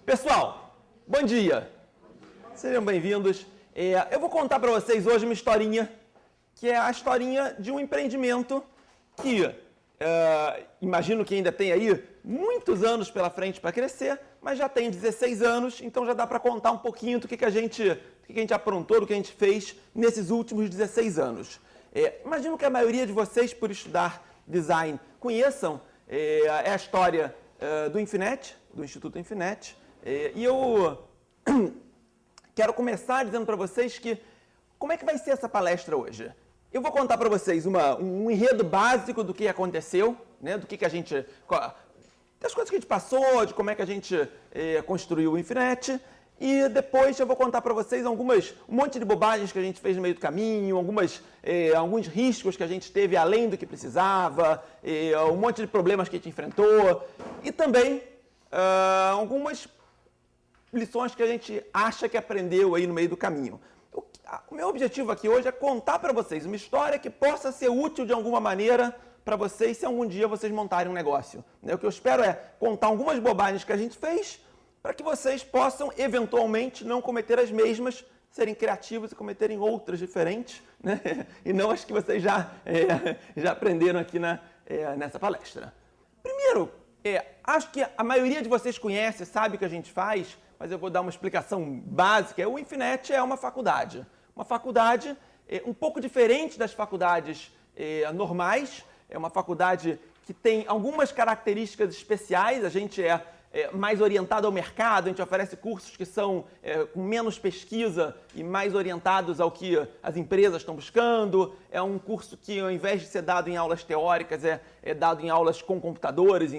Pessoal, bom dia! Sejam bem-vindos. Eu vou contar para vocês hoje uma historinha, que é a historinha de um empreendimento que imagino que ainda tem aí muitos anos pela frente para crescer, mas já tem 16 anos, então já dá para contar um pouquinho do que a gente aprontou, do que a gente fez nesses últimos 16 anos. Imagino que a maioria de vocês, por estudar design, conheçam a história do Infinet, do Instituto Infinet, e eu quero começar dizendo para vocês que como é que vai ser essa palestra hoje. Eu vou contar para vocês um enredo básico do que aconteceu, né, do que a gente, das coisas que a gente passou, de como é que a gente construiu o Infinet, e depois eu vou contar para vocês um monte de bobagens que a gente fez no meio do caminho, alguns riscos que a gente teve além do que precisava, um monte de problemas que a gente enfrentou, e também algumas lições que a gente acha que aprendeu aí no meio do caminho. O meu objetivo aqui hoje é contar para vocês uma história que possa ser útil de alguma maneira para vocês se algum dia vocês montarem um negócio. O que eu espero é contar algumas bobagens que a gente fez para que vocês possam, eventualmente, não cometer as mesmas, serem criativos e cometerem outras diferentes, né? E não as que vocês já aprenderam aqui nessa palestra. Primeiro, acho que a maioria de vocês conhece, sabe o que a gente faz, mas eu vou dar uma explicação básica. O Infinet é uma faculdade. Uma faculdade um pouco diferente das faculdades normais. É uma faculdade que tem algumas características especiais. A gente é mais orientado ao mercado, a gente oferece cursos que são com menos pesquisa e mais orientados ao que as empresas estão buscando. É um curso que, ao invés de ser dado em aulas teóricas, é dado em aulas com computadores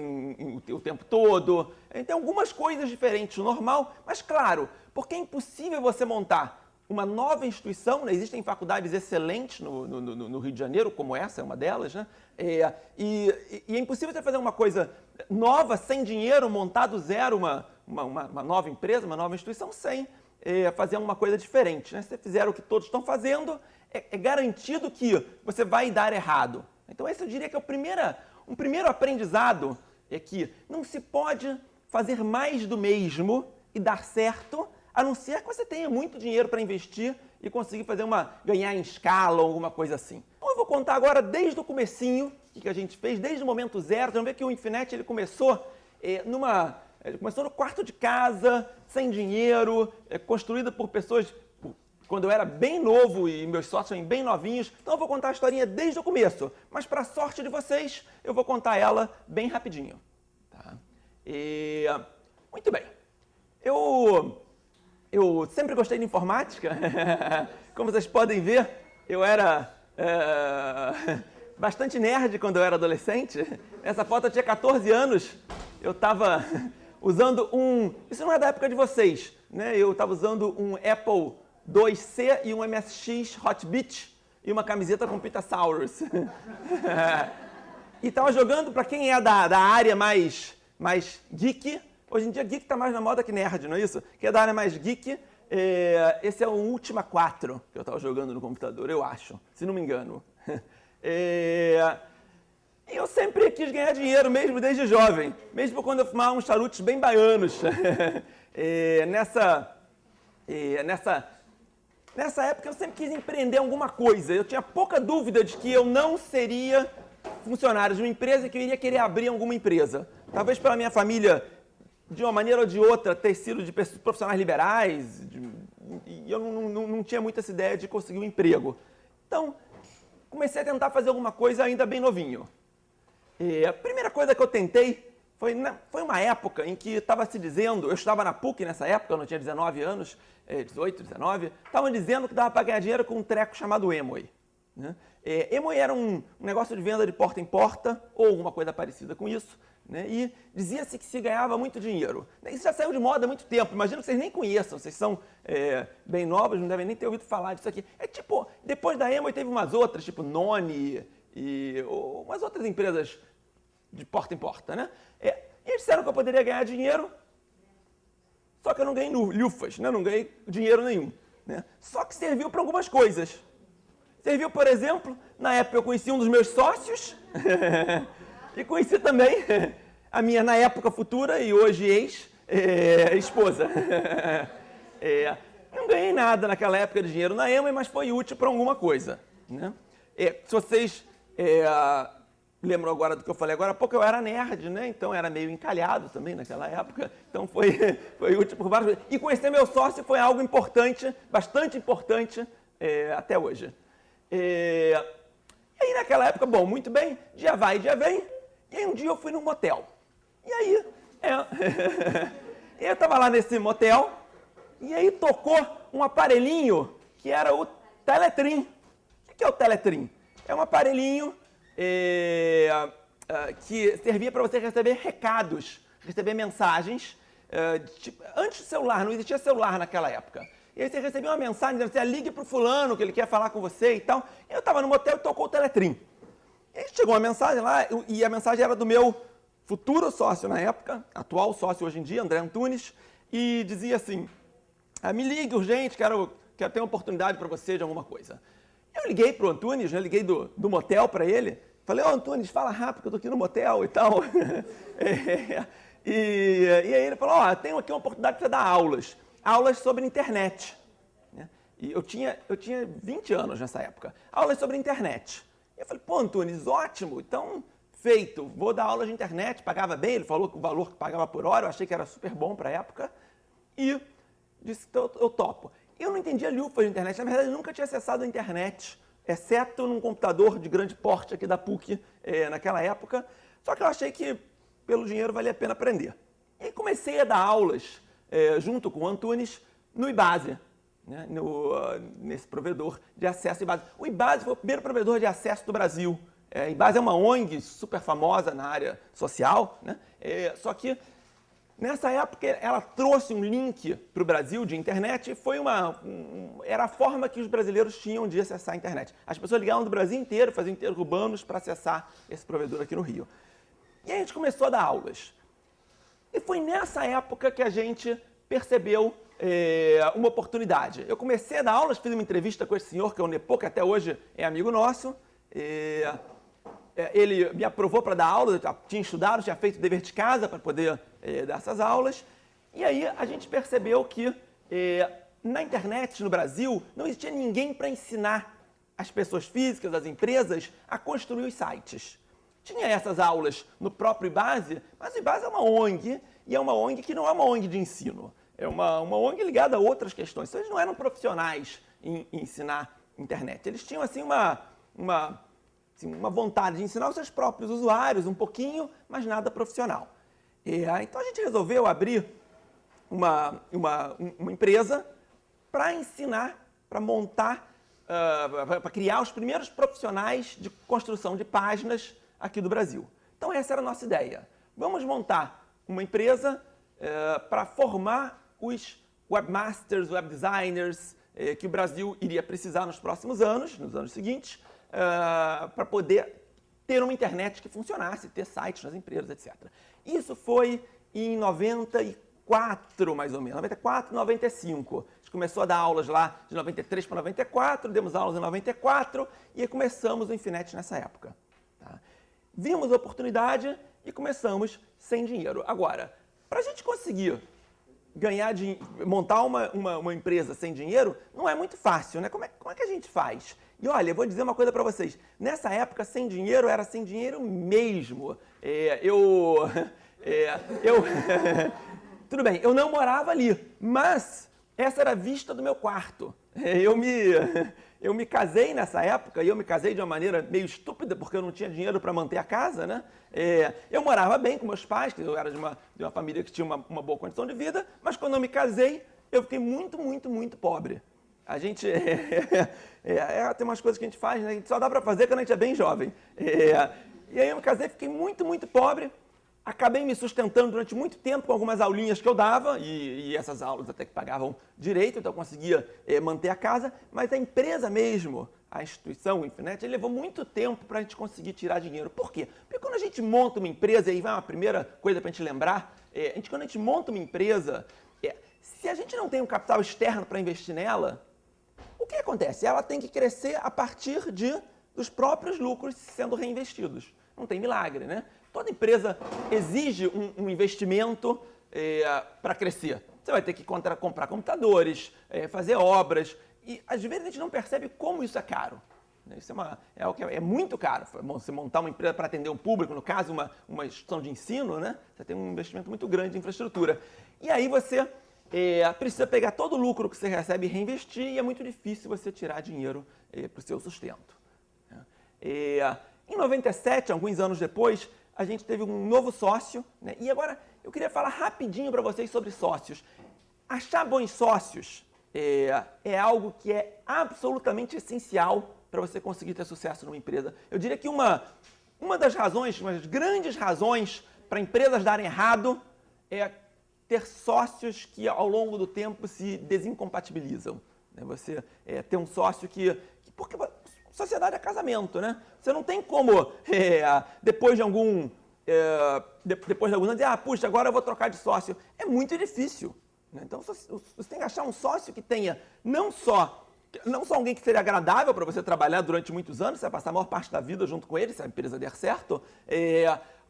o tempo todo. Tem algumas coisas diferentes do normal, mas claro, porque é impossível você montar uma nova instituição, né? Existem faculdades excelentes no Rio de Janeiro, como essa é uma delas, né? E é impossível você fazer uma coisa nova, sem dinheiro, montar do zero uma nova empresa, uma nova instituição, sem fazer uma coisa diferente, né? Se você fizer o que todos estão fazendo, é garantido que você vai dar errado. Então esse eu diria que é um primeiro aprendizado, é que não se pode fazer mais do mesmo e dar certo, a não ser que você tenha muito dinheiro para investir e conseguir ganhar em escala ou alguma coisa assim. Então eu vou contar agora desde o comecinho, o que a gente fez, desde o momento zero. Vocês vão ver que o Infinet ele começou no quarto de casa, sem dinheiro, construído por pessoas quando eu era bem novo e meus sócios bem novinhos. Então eu vou contar a historinha desde o começo, mas para sorte de vocês, eu vou contar ela bem rapidinho. Tá? Muito bem. Eu sempre gostei de informática. Como vocês podem ver, eu era bastante nerd quando eu era adolescente. Nessa foto eu tinha 14 anos. Eu estava usando isso não é da época de vocês, né? Eu estava usando um Apple IIc e um MSX Hotbit e uma camiseta com Pitasaurus. E estava jogando, para quem é da área mais geek. Hoje em dia, geek está mais na moda que nerd, não é isso? Que é da área mais geek. Esse é o Ultima 4 que eu estava jogando no computador, eu acho, se não me engano. E eu sempre quis ganhar dinheiro, mesmo desde jovem. Mesmo quando eu fumava uns charutos bem baianos. Nessa época, eu sempre quis empreender alguma coisa. Eu tinha pouca dúvida de que eu não seria funcionário de uma empresa e que eu iria querer abrir alguma empresa. Talvez pela minha família, de uma maneira ou de outra, ter sido de profissionais liberais, e eu não tinha muito essa ideia de conseguir um emprego. Então, comecei a tentar fazer alguma coisa ainda bem novinho. A primeira coisa que eu tentei foi uma época em que estava se dizendo, eu estudava na PUC nessa época, eu não tinha 19 anos, 18, 19, estavam dizendo que dava para ganhar dinheiro com um treco chamado Amway. Né? Amway era um negócio de venda de porta em porta, ou alguma coisa parecida com isso, né? E dizia-se que se ganhava muito dinheiro. Isso já saiu de moda há muito tempo, imagino que vocês nem conheçam, vocês são bem novos, não devem nem ter ouvido falar disso aqui. Depois da Amway teve umas outras, tipo Noni e umas outras empresas de porta em porta, né? E eles disseram que eu poderia ganhar dinheiro, só que eu não ganhei lufas, né? Não ganhei dinheiro nenhum, né? Só que serviu para algumas coisas. Serviu, por exemplo, na época eu conheci um dos meus sócios e conheci também a minha, na época, futura e hoje ex, esposa. Não ganhei nada naquela época de dinheiro na Amway, mas foi útil para alguma coisa, né? Se vocês lembram agora do que eu falei agora há pouco, eu era nerd, né? Então era meio encalhado também naquela época. Então foi útil por vários coisas. E conhecer meu sócio foi algo importante, bastante importante até hoje. E aí naquela época, bom, muito bem, dia vai e dia vem. E aí um dia eu fui num motel. E aí, eu estava lá nesse motel. E aí tocou um aparelhinho que era o Teletrim. O que é o Teletrim? É um aparelhinho que servia para você receber recados, receber mensagens. Antes do celular, não existia celular naquela época. E aí você recebia uma mensagem dizendo assim, ligue para o fulano que ele quer falar com você e tal. Eu estava no motel e tocou o Teletrim. E aí chegou uma mensagem lá, e a mensagem era do meu futuro sócio na época, atual sócio hoje em dia, André Antunes, e dizia assim, me ligue urgente, quero ter uma oportunidade para você de alguma coisa. Eu liguei para o Antunes, né, liguei do motel para ele, falei, Antunes, fala rápido que eu estou aqui no motel e tal. E aí ele falou, tenho aqui uma oportunidade para você dar aulas sobre internet. Né? E eu tinha 20 anos nessa época, aulas sobre internet. Eu falei, Antunes, ótimo, então feito, vou dar aulas de internet, pagava bem, ele falou que o valor que pagava por hora, eu achei que era super bom para a época, e disse que eu topo. Eu não entendia lufas de internet, na verdade eu nunca tinha acessado a internet, exceto num computador de grande porte aqui da PUC naquela época, só que eu achei que pelo dinheiro valia a pena aprender. E comecei a dar aulas junto com o Antunes no Ibase, né, nesse provedor de acesso Ibase. O Ibase foi o primeiro provedor de acesso do Brasil. Ibase é uma ONG super famosa na área social, né? Só que nessa época ela trouxe um link para o Brasil de internet e foi era a forma que os brasileiros tinham de acessar a internet. As pessoas ligavam do Brasil inteiro, faziam interurbanos para acessar esse provedor aqui no Rio. E aí a gente começou a dar aulas. E foi nessa época que a gente percebeu uma oportunidade. Eu comecei a dar aulas, fiz uma entrevista com esse senhor, que é o Nepo, que até hoje é amigo nosso. Ele me aprovou para dar aula, eu tinha estudado, tinha feito dever de casa para poder dar essas aulas. E aí a gente percebeu que na internet, no Brasil, não existia ninguém para ensinar as pessoas físicas, as empresas, a construir os sites. Tinha essas aulas no próprio Ibase, mas o Ibase é uma ONG, e é uma ONG que não é uma ONG de ensino. É uma ONG ligada a outras questões. Então, eles não eram profissionais em ensinar internet. Eles tinham assim uma vontade de ensinar os seus próprios usuários um pouquinho, mas nada profissional. Então a gente resolveu abrir uma empresa para ensinar, para montar, para criar os primeiros profissionais de construção de páginas aqui do Brasil. Então essa era a nossa ideia. Vamos montar uma empresa para formar os webmasters, web designers que o Brasil iria precisar nos próximos anos, nos anos seguintes, para poder ter uma internet que funcionasse, ter sites nas empresas, etc. Isso foi em 94, mais ou menos, 94, 95. A gente começou a dar aulas lá de 93 para 94, demos aulas em 94 e começamos o Infinet nessa época. Tá? Vimos a oportunidade e começamos sem dinheiro. Agora, para a gente conseguir montar uma empresa sem dinheiro, não é muito fácil, né? Como é que a gente faz? E olha, eu vou dizer uma coisa para vocês. Nessa época, sem dinheiro era sem dinheiro mesmo. Tudo bem, eu não morava ali, mas essa era a vista do meu quarto. Eu me casei nessa época, e eu me casei de uma maneira meio estúpida, porque eu não tinha dinheiro para manter a casa, né? Eu morava bem com meus pais, que eu era de uma família que tinha uma boa condição de vida, mas quando eu me casei, eu fiquei muito, muito, muito pobre. A gente... tem umas coisas que a gente faz, né? A gente só dá para fazer quando a gente é bem jovem. E aí eu me casei, fiquei muito, muito pobre. Acabei me sustentando durante muito tempo com algumas aulinhas que eu dava, e essas aulas até que pagavam direito, então eu conseguia manter a casa, mas a empresa mesmo, a instituição, o Infinet, levou muito tempo para a gente conseguir tirar dinheiro. Por quê? Porque quando a gente monta uma empresa, e aí vai uma primeira coisa para a gente lembrar, quando a gente monta uma empresa, se a gente não tem um capital externo para investir nela, o que acontece? Ela tem que crescer a partir dos próprios lucros sendo reinvestidos. Não tem milagre, né? Toda empresa exige um investimento para crescer? Você vai ter que comprar computadores, fazer obras, e às vezes a gente não percebe como isso é caro. Isso é algo que é muito caro. Você montar uma empresa para atender um público, no caso, uma instituição de ensino, né? Você tem um investimento muito grande em infraestrutura. E aí você precisa pegar todo o lucro que você recebe e reinvestir, e é muito difícil você tirar dinheiro para o seu sustento. Em 97, alguns anos depois, a gente teve um novo sócio, né? E agora eu queria falar rapidinho para vocês sobre sócios. Achar bons sócios é algo que é absolutamente essencial para você conseguir ter sucesso numa empresa. Eu diria que uma das razões, uma das grandes razões para empresas darem errado é ter sócios que ao longo do tempo se desincompatibilizam. Você ter um sócio porque sociedade é casamento, né? Você não tem como, depois de alguns anos, dizer, puxa, agora eu vou trocar de sócio. É muito difícil. Né? Então, você tem que achar um sócio que tenha não só alguém que seria agradável para você trabalhar durante muitos anos, você vai passar a maior parte da vida junto com ele, se a empresa der certo,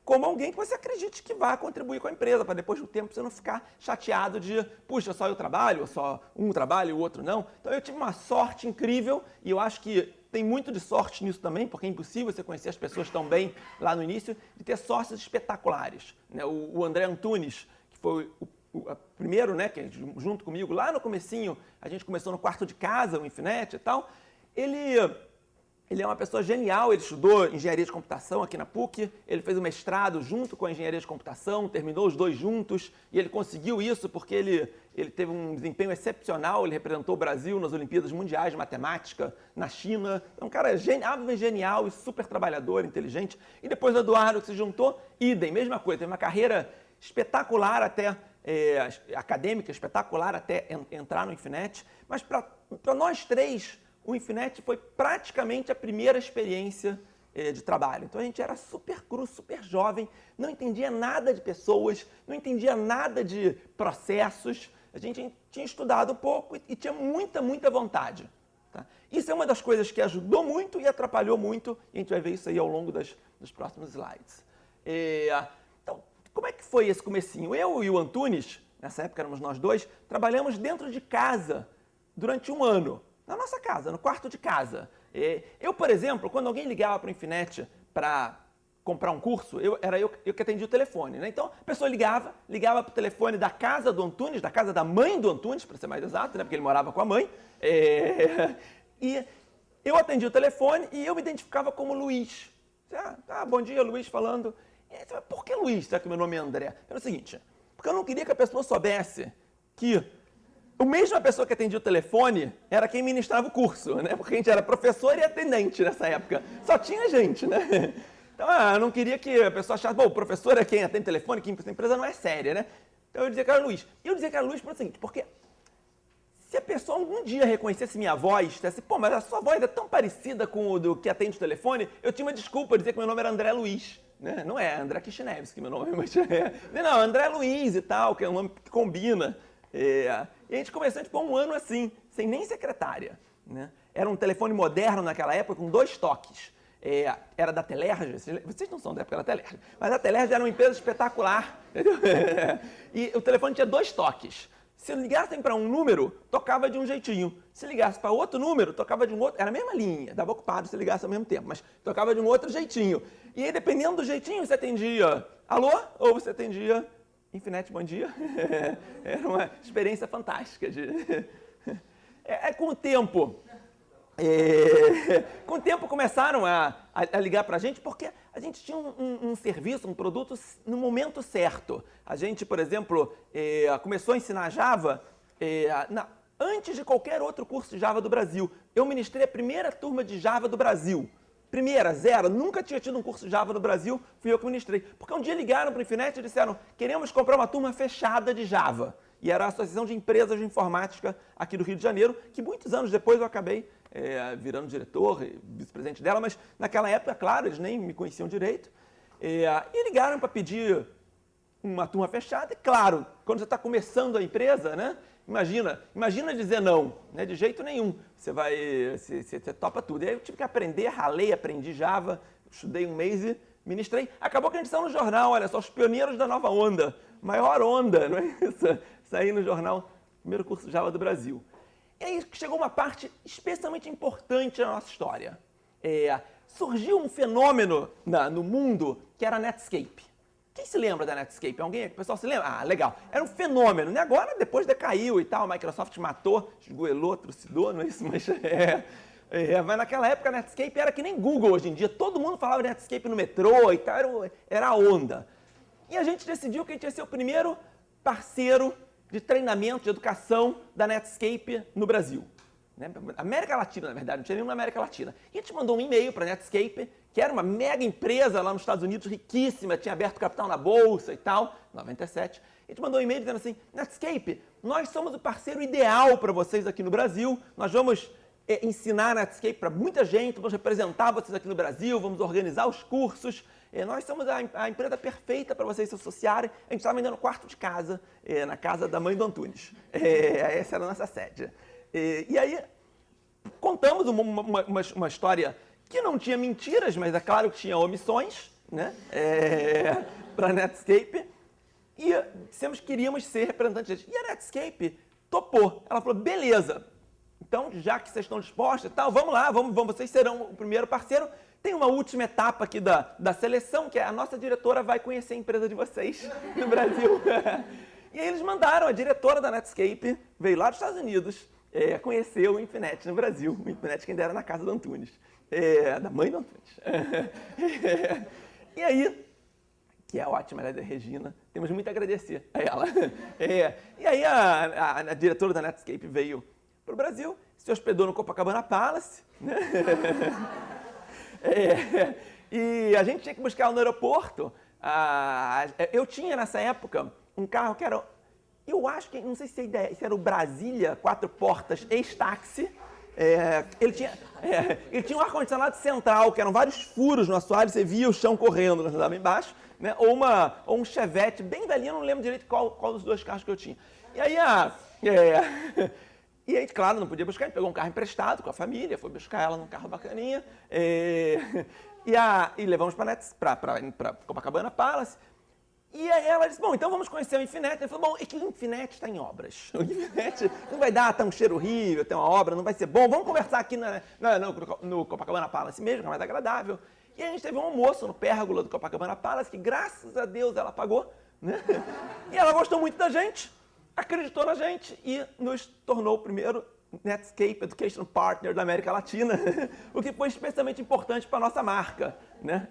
como alguém que você acredite que vai contribuir com a empresa, para depois do tempo você não ficar chateado de, puxa, só eu trabalho, só um trabalha e o outro não. Então eu tive uma sorte incrível e eu acho que tem muito de sorte nisso também, porque é impossível você conhecer as pessoas tão bem lá no início, de ter sócios espetaculares. Né? O André Antunes, que foi o primeiro, né, que junto comigo, lá no comecinho, a gente começou no quarto de casa, o Infinet e tal, ele é uma pessoa genial, ele estudou engenharia de computação aqui na PUC, ele fez o mestrado junto com a engenharia de computação, terminou os dois juntos, e ele conseguiu isso porque ele teve um desempenho excepcional, ele representou o Brasil nas Olimpíadas Mundiais de Matemática na China, é um cara genial e super trabalhador, inteligente. E depois o Eduardo que se juntou, idem, mesma coisa, teve uma carreira espetacular até, acadêmica, espetacular até entrar no Infinet, mas para nós três, o Infinet foi praticamente a primeira experiência de trabalho. Então a gente era super cru, super jovem, não entendia nada de pessoas, não entendia nada de processos, a gente tinha estudado um pouco e tinha muita vontade. Tá? Isso é uma das coisas que ajudou muito e atrapalhou muito, e a gente vai ver isso aí ao longo dos próximos slides. Então, como é que foi esse comecinho? Eu e o Antunes, nessa época éramos nós dois, trabalhamos dentro de casa durante um ano. Na nossa casa, no quarto de casa. Eu, por exemplo, quando alguém ligava para o Infinet para comprar um curso, era eu que atendia o telefone. Né? Então, a pessoa ligava para o telefone da casa do Antunes, da casa da mãe do Antunes, para ser mais exato, né? Porque ele morava com a mãe. E eu atendia o telefone e eu me identificava como Luiz. Bom dia, Luiz falando. Por que Luiz? Será que meu nome é André? Era o seguinte, porque eu não queria que a pessoa soubesse que a mesma pessoa que atendia o telefone era quem ministrava o curso, né? Porque a gente era professor e atendente nessa época. Só tinha gente, né? Então, eu não queria que a pessoa achasse, o professor é quem atende telefone, que essa empresa não é séria, né? Então eu dizia que era Luiz. E eu dizia que era Luiz pelo seguinte, porque se a pessoa algum dia reconhecesse minha voz, dissesse, mas a sua voz é tão parecida com o do que atende o telefone, eu tinha uma desculpa, dizer que meu nome era André Luiz. Né? Não é André Kishinevski, meu nome, mas não, André Luiz e tal, que é um nome que combina. E a gente começou um ano assim, sem nem secretária. Né? Era um telefone moderno naquela época, com 2 toques. Era da Telerge, vocês não são da época da Telerge, mas a Telerge era uma empresa espetacular. E o telefone tinha 2 toques. Se ligassem para um número, tocava de um jeitinho. Se ligasse para outro número, tocava de um outro. Era a mesma linha, dava ocupado se ligasse ao mesmo tempo, mas tocava de um outro jeitinho. E aí, dependendo do jeitinho, você atendia alô ou você atendia Infinet, bom dia. Era uma experiência fantástica. Com o tempo, começaram a ligar para a gente porque a gente tinha um serviço, um produto no momento certo. A gente, por exemplo, começou a ensinar Java antes de qualquer outro curso de Java do Brasil. Eu ministrei a primeira turma de Java do Brasil. Primeira, zero, nunca tinha tido um curso de Java no Brasil, fui eu que ministrei. Porque um dia ligaram para o Infinet e disseram, queremos comprar uma turma fechada de Java. E era a Associação de Empresas de Informática aqui do Rio de Janeiro, que muitos anos depois eu acabei virando diretor e vice-presidente dela, mas naquela época, claro, eles nem me conheciam direito. E ligaram para pedir uma turma fechada, e claro, quando você está começando a empresa, né? Imagina dizer não, né? De jeito nenhum. Você topa tudo. E aí eu tive que aprender, aprendi Java, estudei um mês e ministrei. Acabou que a gente saiu no jornal, olha só, os pioneiros da nova onda. maior onda, não é isso? Sair no jornal, primeiro curso Java do Brasil. E aí chegou uma parte especialmente importante da nossa história. Surgiu um fenômeno no mundo que era a Netscape. Quem se lembra da Netscape? Alguém? O pessoal se lembra? Ah, legal. Era um fenômeno, né? Agora, depois decaiu e tal, a Microsoft matou, esgoelou, trucidou, não é isso? Mas, mas naquela época a Netscape era que nem Google hoje em dia. Todo mundo falava de Netscape no metrô e tal, era a onda. E a gente decidiu que a gente ia ser o primeiro parceiro de treinamento, de educação da Netscape no Brasil. Né? América Latina, na verdade, não tinha nenhum na América Latina. E a gente mandou um e-mail para a Netscape, que era uma mega empresa lá nos Estados Unidos, riquíssima, tinha aberto capital na bolsa e tal, 97. A gente mandou um e-mail dizendo assim, Netscape, nós somos o parceiro ideal para vocês aqui no Brasil, nós vamos ensinar a Netscape para muita gente, vamos representar vocês aqui no Brasil, vamos organizar os cursos, nós somos a empresa perfeita para vocês se associarem. A gente estava vendendo quarto de casa, na casa da mãe do Antunes. Essa era a nossa sede. E aí, contamos uma história que não tinha mentiras, mas é claro que tinha omissões, né? Para a Netscape. E dissemos que queríamos ser representantes deles. E a Netscape topou. Ela falou, beleza, então já que vocês estão dispostos e tal, vamos lá, vocês serão o primeiro parceiro. Tem uma última etapa aqui da seleção, que é a nossa diretora vai conhecer a empresa de vocês no Brasil. E aí eles mandaram, a diretora da Netscape veio lá dos Estados Unidos, conheceu o Infinet no Brasil, o Infinet que ainda era na casa do Antunes, da mãe do Antunes. E aí, que é ótima, ela é da Regina, temos muito a agradecer a ela. E aí a diretora da Netscape veio para o Brasil, se hospedou no Copacabana Palace, né? E a gente tinha que buscar ela no aeroporto. Eu tinha nessa época um carro que era, eu acho que, não sei se era o Brasília 4 portas ex-táxi. Ele tinha um ar-condicionado central, que eram vários furos no assoalho, você via o chão correndo, nós andávamos embaixo, né? Ou um Chevette bem velhinho, eu não lembro direito qual dos dois carros que eu tinha. E aí E aí, claro, não podia buscar, a gente pegou um carro emprestado com a família, foi buscar ela num carro bacaninha, e levamos para Copacabana Palace. E aí ela disse, bom, então vamos conhecer o Infinet. Ele falou, bom, é que o Infinet está em obras. O Infinet não vai dar um cheiro horrível, tem uma obra, não vai ser bom. Vamos conversar aqui no Copacabana Palace mesmo, que é mais agradável. E aí a gente teve um almoço no pérgola do Copacabana Palace, que graças a Deus ela pagou, né? E ela gostou muito da gente, acreditou na gente e nos tornou o primeiro Netscape Education Partner da América Latina, o que foi especialmente importante para a nossa marca, né?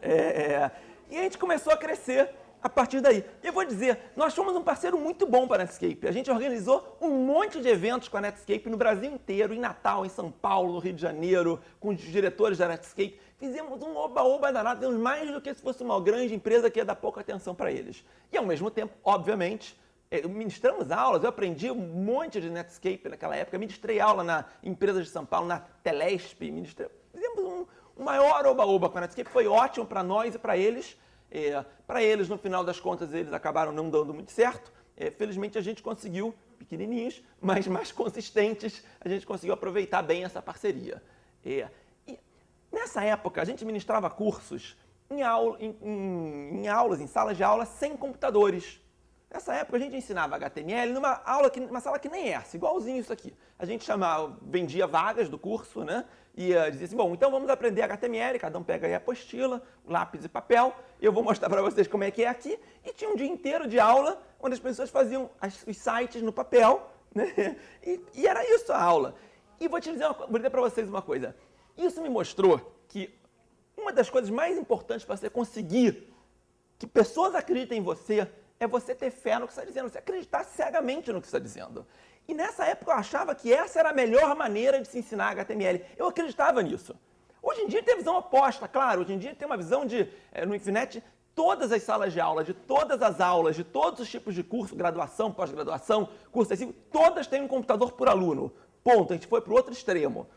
E a gente começou a crescer a partir daí. E eu vou dizer, nós fomos um parceiro muito bom para a Netscape. A gente organizou um monte de eventos com a Netscape no Brasil inteiro, em Natal, em São Paulo, no Rio de Janeiro, com os diretores da Netscape. Fizemos um oba-oba danado, fizemos mais do que se fosse uma grande empresa que ia dar pouca atenção para eles. E ao mesmo tempo, obviamente, ministramos aulas, eu aprendi um monte de Netscape naquela época, ministrei aula na empresa de São Paulo, na Telesp, fizemos um maior oba-oba com a Netscape, foi ótimo para nós e para eles. Para eles, no final das contas, eles acabaram não dando muito certo. Felizmente a gente conseguiu, pequenininhos, mas mais consistentes, a gente conseguiu aproveitar bem essa parceria. E nessa época a gente ministrava cursos em aulas, em salas de aula sem computadores. Nessa época a gente ensinava HTML numa sala que nem essa, igualzinho isso aqui. A gente vendia vagas do curso, né? E dizia assim, bom, então vamos aprender HTML, cada um pega aí a apostila, lápis e papel, eu vou mostrar para vocês como é que é aqui. E tinha um dia inteiro de aula, onde as pessoas faziam os sites no papel, né? E era isso a aula. E vou dizer para vocês uma coisa, isso me mostrou que uma das coisas mais importantes para você conseguir que pessoas acreditem em você é você ter fé no que você está dizendo, você acreditar cegamente no que você está dizendo. E nessa época eu achava que essa era a melhor maneira de se ensinar HTML. Eu acreditava nisso. Hoje em dia tem a visão oposta, claro. Hoje em dia tem uma visão de, no Infinet, todas as salas de aula, de todas as aulas, de todos os tipos de curso, graduação, pós-graduação, curso extensivo, todas têm um computador por aluno. Ponto. A gente foi para o outro extremo.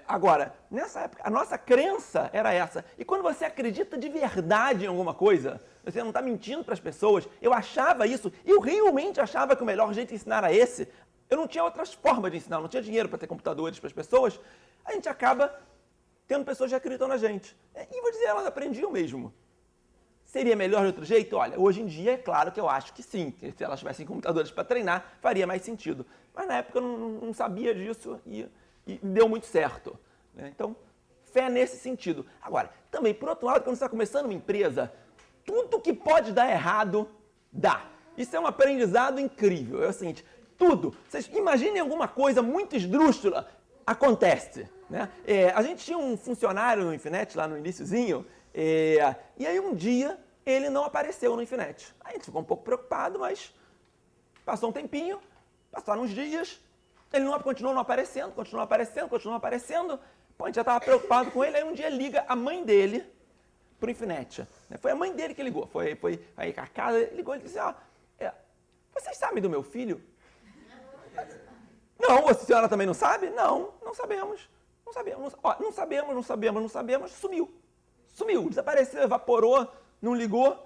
Agora, nessa época, a nossa crença era essa. E quando você acredita de verdade em alguma coisa, você não está mentindo para as pessoas, eu achava isso, eu realmente achava que o melhor jeito de ensinar era esse. Eu não tinha outras formas de ensinar, não tinha dinheiro para ter computadores para as pessoas. A gente acaba tendo pessoas que acreditam na gente. E vou dizer, elas aprendiam mesmo. Seria melhor de outro jeito? Olha, hoje em dia é claro que eu acho que sim, que se elas tivessem computadores para treinar, faria mais sentido. Mas na época eu não sabia disso e deu muito certo, né? Então, fé nesse sentido. Agora, também, por outro lado, quando você está começando uma empresa, tudo que pode dar errado, dá. Isso é um aprendizado incrível. É o seguinte, tudo. Vocês imaginem alguma coisa muito esdrúxula, acontece, né? A gente tinha um funcionário no Infinet, lá no iniciozinho, e aí um dia ele não apareceu no Infinet. Aí a gente ficou um pouco preocupado, mas passou um tempinho, passaram uns dias, ele continuou não aparecendo, continuou aparecendo. Pô, a gente já estava preocupado com ele, aí um dia liga a mãe dele pro Infinet. Foi a mãe dele que ligou, foi aí a casa, ligou e disse, vocês sabem do meu filho? Não, a senhora também não sabe? Não sabemos. Não sabemos. Sumiu, desapareceu, evaporou, não ligou.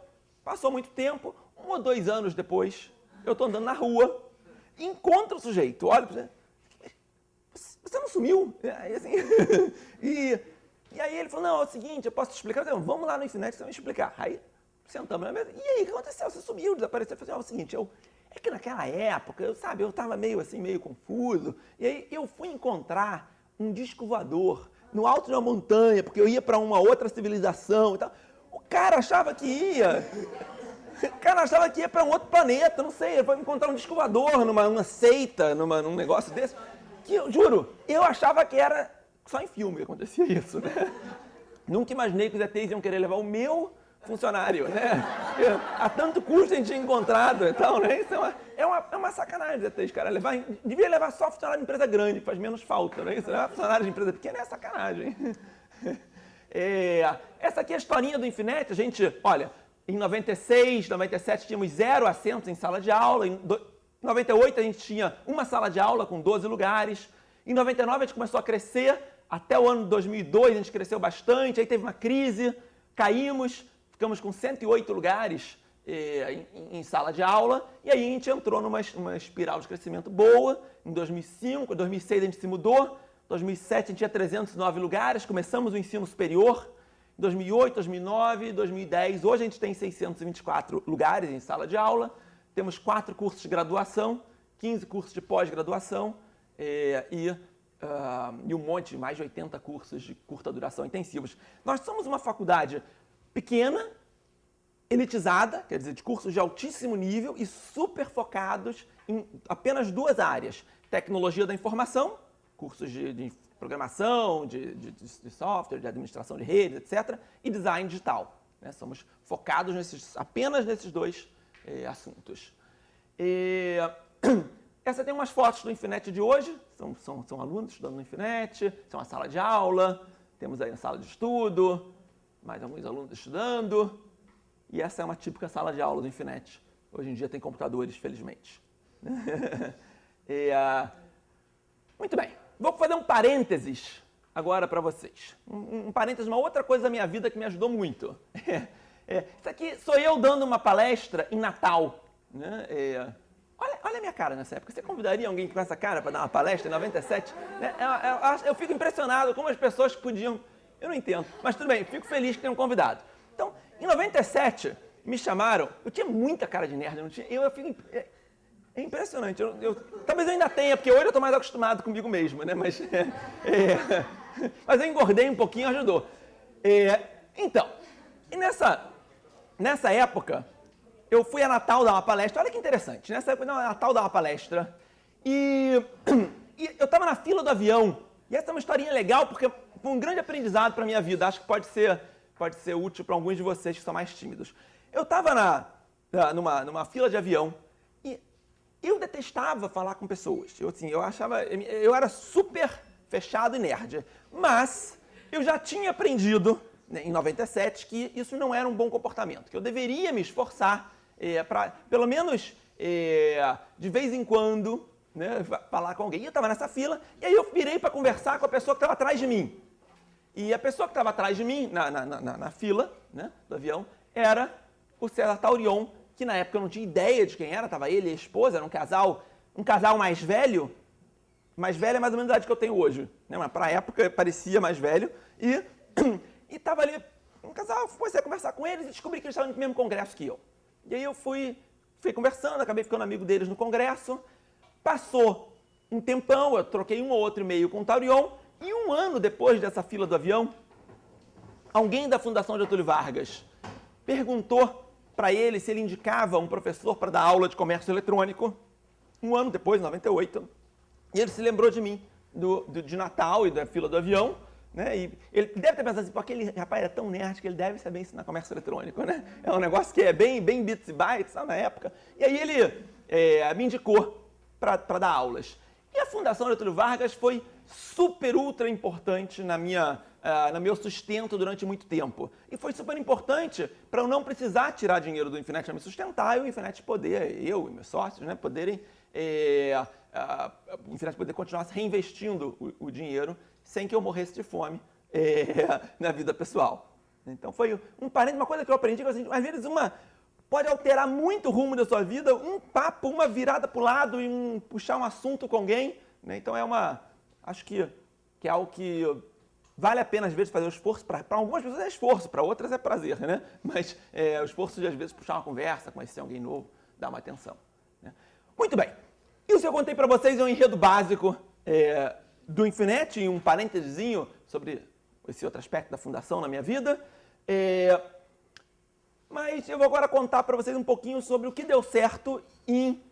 Passou muito tempo, 1 ou 2 anos depois, eu estou andando na rua, encontro o sujeito, olha para você não sumiu? Assim, e aí ele falou, não, é o seguinte, eu posso te explicar? Eu, vamos lá no Infinet, você vai me explicar. Aí sentamos na mesa, e aí, o que aconteceu? Você sumiu, desapareceu. Eu falei, é o seguinte, é que naquela época, eu estava meio confuso, e aí eu fui encontrar um disco voador no alto de uma montanha, porque eu ia para uma outra civilização e tal. O cara achava que ia para um outro planeta, não sei, ele foi encontrar um disco voador numa seita, num negócio desse, que eu juro, eu achava que era só em filme que acontecia isso, né? Nunca imaginei que os ETs iam querer levar o meu funcionário, né? A tanto custo a gente tinha encontrado e tal, né? Isso é uma sacanagem, ETs, cara. Devia levar só funcionário de empresa grande, que faz menos falta, né? Isso, levar funcionário de empresa pequena é sacanagem. Essa aqui é a historinha do Infinet. A gente, olha, em 96, 97 tínhamos 0 assentos em sala de aula. Em 98 a gente tinha uma sala de aula com 12 lugares. Em 99 a gente começou a crescer. Até o ano 2002 a gente cresceu bastante. Aí teve uma crise, caímos, ficamos com 108 lugares em sala de aula. E aí a gente entrou numa espiral de crescimento boa. Em 2005, 2006 a gente se mudou. Em 2007 a gente tinha 309 lugares. Começamos o ensino superior. Em 2008, 2009, 2010, hoje a gente tem 624 lugares em sala de aula. Temos 4 cursos de graduação, 15 cursos de pós-graduação e um monte, mais de 80 cursos de curta duração intensivos. Nós somos uma faculdade pequena, elitizada, quer dizer, de cursos de altíssimo nível e super focados em apenas 2 áreas. Tecnologia da informação, cursos de programação, de software, de administração de redes, etc. E design digital, né? Somos focados apenas nesses 2 assuntos. Essa tem umas fotos do Infinet de hoje. São alunos estudando no Infinet. São a sala de aula. Temos aí a sala de estudo. Mais alguns alunos estudando. E essa é uma típica sala de aula do Infinet. Hoje em dia tem computadores, felizmente. Muito bem. Vou fazer um parênteses agora para vocês. Um parênteses, uma outra coisa da minha vida que me ajudou muito. Isso aqui sou eu dando uma palestra em Natal, né? Olha a minha cara nessa época. Você convidaria alguém com essa cara para dar uma palestra em 97? Né? Eu fico impressionado como as pessoas podiam... Eu não entendo, mas tudo bem, fico feliz que tenham convidado. Então, em 97, me chamaram... Eu tinha muita cara de nerd, eu fico... É impressionante. Talvez eu ainda tenha, porque hoje eu estou mais acostumado comigo mesmo, né? Mas eu engordei um pouquinho, ajudou. Então, e nessa época, eu fui a Natal dar uma palestra. Olha que interessante. Nessa época, a Natal dar uma palestra. E eu estava na fila do avião. E essa é uma historinha legal, porque foi um grande aprendizado para a minha vida. Acho que pode ser útil para alguns de vocês que são mais tímidos. Eu estava numa fila de avião. Eu detestava falar com pessoas. Eu era super fechado e nerd. Mas eu já tinha aprendido, né, em 97, que isso não era um bom comportamento. Que eu deveria me esforçar para, pelo menos, de vez em quando, né, falar com alguém. E eu estava nessa fila, e aí eu virei para conversar com a pessoa que estava atrás de mim. E a pessoa que estava atrás de mim, na fila, né, do avião, era o César Taurion, que na época eu não tinha ideia de quem era, estava ele e a esposa, era um casal mais velho é mais ou menos a idade que eu tenho hoje, né? Mas para a época parecia mais velho, e estava ali um casal, comecei a conversar com eles e descobri que eles estavam no mesmo congresso que eu. E aí eu fui conversando, acabei ficando amigo deles no congresso. Passou um tempão, eu troquei um ou outro e-mail com o Taurion, e um ano depois dessa fila do avião, alguém da Fundação Getúlio Vargas perguntou para ele se ele indicava um professor para dar aula de comércio eletrônico, um ano depois, em 98, e ele se lembrou de mim, de Natal e da fila do avião, né? E ele deve ter pensado assim, pô, aquele rapaz é tão nerd que ele deve saber ensinar comércio eletrônico, né? É um negócio que é bem bits e bytes, sabe, na época. E aí ele me indicou para dar aulas. E a Fundação Getúlio Vargas foi super, ultra importante no meu sustento durante muito tempo. E foi super importante para eu não precisar tirar dinheiro do Infinet para me sustentar e o Infinet poder, eu e meus sócios, né, poderem, o Infinet poder continuar reinvestindo o dinheiro sem que eu morresse de fome na vida pessoal. Então foi um parênteses, uma coisa que eu aprendi, que assim, às vezes pode alterar muito o rumo da sua vida, um papo, uma virada para o lado e puxar um assunto com alguém, né? Então acho que é algo que vale a pena às vezes fazer o esforço, para algumas pessoas é esforço, para outras é prazer, né? Mas o esforço de às vezes puxar uma conversa, conhecer alguém novo, dar uma atenção, né? Muito bem, isso que eu contei para vocês é um enredo básico do Infinet, e um parênteses sobre esse outro aspecto da fundação na minha vida. Mas eu vou agora contar para vocês um pouquinho sobre o que deu certo em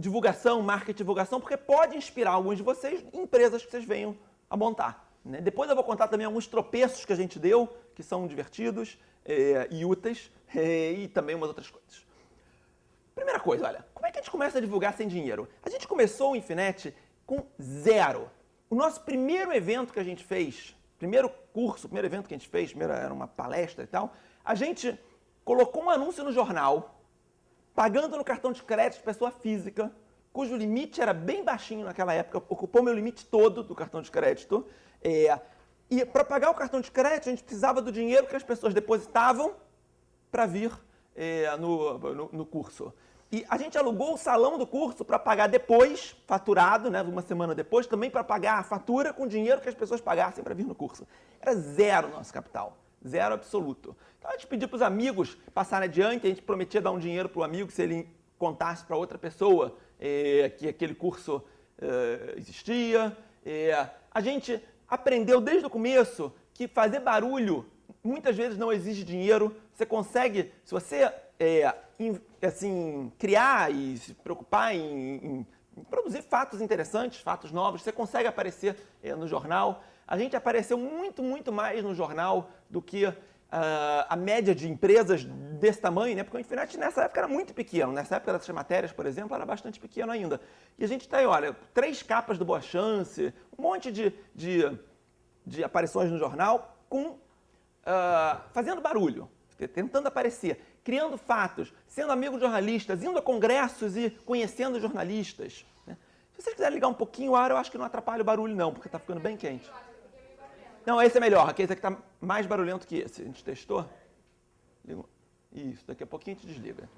divulgação, marketing e divulgação, porque pode inspirar alguns de vocês em empresas que vocês venham a montar, né? Depois eu vou contar também alguns tropeços que a gente deu, que são divertidos e úteis, e também umas outras coisas. Primeira coisa, olha, como é que a gente começa a divulgar sem dinheiro? A gente começou o Infinet com 0. O nosso primeiro evento que a gente fez, primeiro evento que a gente fez, primeiro era uma palestra e tal, a gente colocou um anúncio no jornal, pagando no cartão de crédito de pessoa física, cujo limite era bem baixinho naquela época, ocupou meu limite todo do cartão de crédito. E para pagar o cartão de crédito, a gente precisava do dinheiro que as pessoas depositavam para vir no curso. E a gente alugou o salão do curso para pagar depois, faturado, né, uma semana depois, também para pagar a fatura com o dinheiro que as pessoas pagassem para vir no curso. Era 0 nosso capital. 0 absoluto. Então a gente pediu para os amigos passarem adiante, a gente prometia dar um dinheiro para o amigo se ele contasse para outra pessoa que aquele curso existia. A gente aprendeu desde o começo que fazer barulho muitas vezes não exige dinheiro. Você consegue, se você criar e se preocupar em produzir fatos interessantes, fatos novos, você consegue aparecer no jornal. A gente apareceu muito, muito mais no jornal do que a média de empresas desse tamanho, né? Porque o Infinet nessa época era muito pequeno. Nessa época dessas matérias, por exemplo, era bastante pequeno ainda. E a gente tem, olha, 3 capas do Boa Chance, um monte de aparições no jornal, fazendo barulho, tentando aparecer, criando fatos, sendo amigo de jornalistas, indo a congressos e conhecendo jornalistas, né? Se vocês quiserem ligar um pouquinho o ar, eu acho que não atrapalha o barulho não, porque está ficando bem quente. Não, esse é melhor. Esse aqui está mais barulhento que esse. A gente testou? Isso, daqui a pouquinho a gente desliga.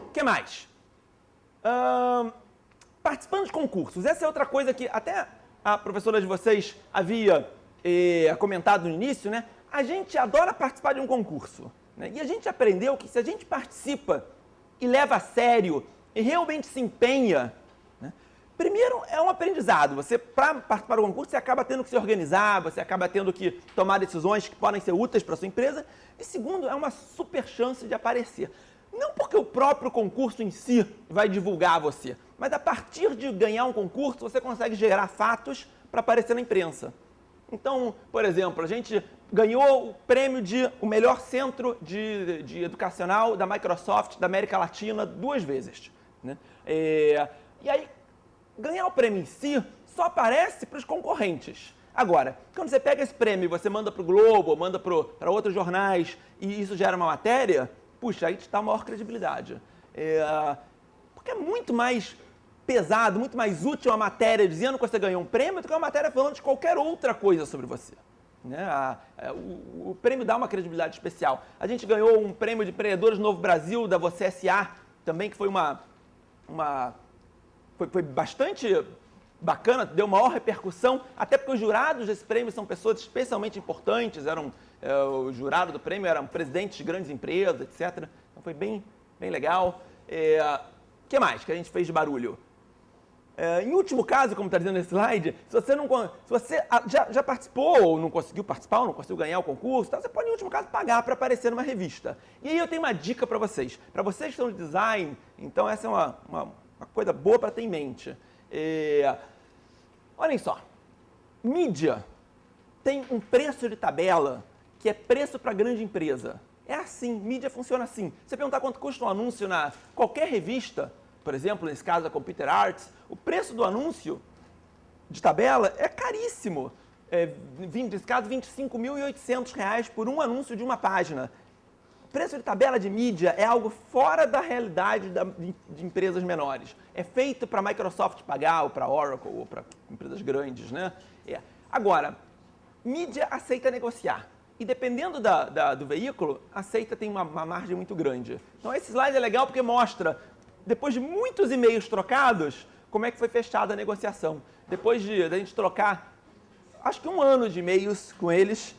O que mais? Participando de concursos. Essa é outra coisa que até a professora de vocês havia comentado no início, né? A gente adora participar de um concurso, né? E a gente aprendeu que se a gente participa e leva a sério e realmente se empenha, primeiro, é um aprendizado. Você, para participar do concurso, você acaba tendo que se organizar, você acaba tendo que tomar decisões que podem ser úteis para a sua empresa. E segundo, é uma super chance de aparecer. Não porque o próprio concurso em si vai divulgar você, mas a partir de ganhar um concurso, você consegue gerar fatos para aparecer na imprensa. Então, por exemplo, a gente ganhou o prêmio de o melhor centro de educacional da Microsoft da América Latina 2 vezes, né? E aí, ganhar o prêmio em si só aparece para os concorrentes. Agora, quando você pega esse prêmio e você manda para o Globo, manda para outros jornais e isso gera uma matéria, puxa, aí te dá maior credibilidade. Porque é muito mais pesado, muito mais útil a matéria dizendo que você ganhou um prêmio do que uma matéria falando de qualquer outra coisa sobre você, né? O prêmio dá uma credibilidade especial. A gente ganhou um prêmio de empreendedores do Novo Brasil, da Você SA, também, que foi foi bastante bacana, deu maior repercussão, até porque os jurados desse prêmio são pessoas especialmente importantes, o jurado do prêmio eram presidentes de grandes empresas, etc. Então foi bem legal. O que mais que a gente fez de barulho? Em último caso, como está dizendo nesse slide, se você já participou ou não conseguiu participar, ou não conseguiu ganhar o concurso, tá, você pode, em último caso, pagar para aparecer numa revista. E aí eu tenho uma dica para vocês. Para vocês que estão de design, então essa é uma coisa boa para ter em mente. Olhem só, mídia tem um preço de tabela que é preço para grande empresa. É assim, mídia funciona assim. Você perguntar quanto custa um anúncio na qualquer revista, por exemplo, nesse caso a Computer Arts, o preço do anúncio de tabela é caríssimo. Nesse caso, R$ 25.800 por um anúncio de uma página. O preço de tabela de mídia é algo fora da realidade de empresas menores. É feito para a Microsoft pagar, ou para a Oracle, ou para empresas grandes, né? Agora, mídia aceita negociar. E dependendo do veículo, tem uma margem muito grande. Então esse slide é legal porque mostra, depois de muitos e-mails trocados, como é que foi fechada a negociação. Depois da gente trocar, acho que 1 ano de e-mails com eles,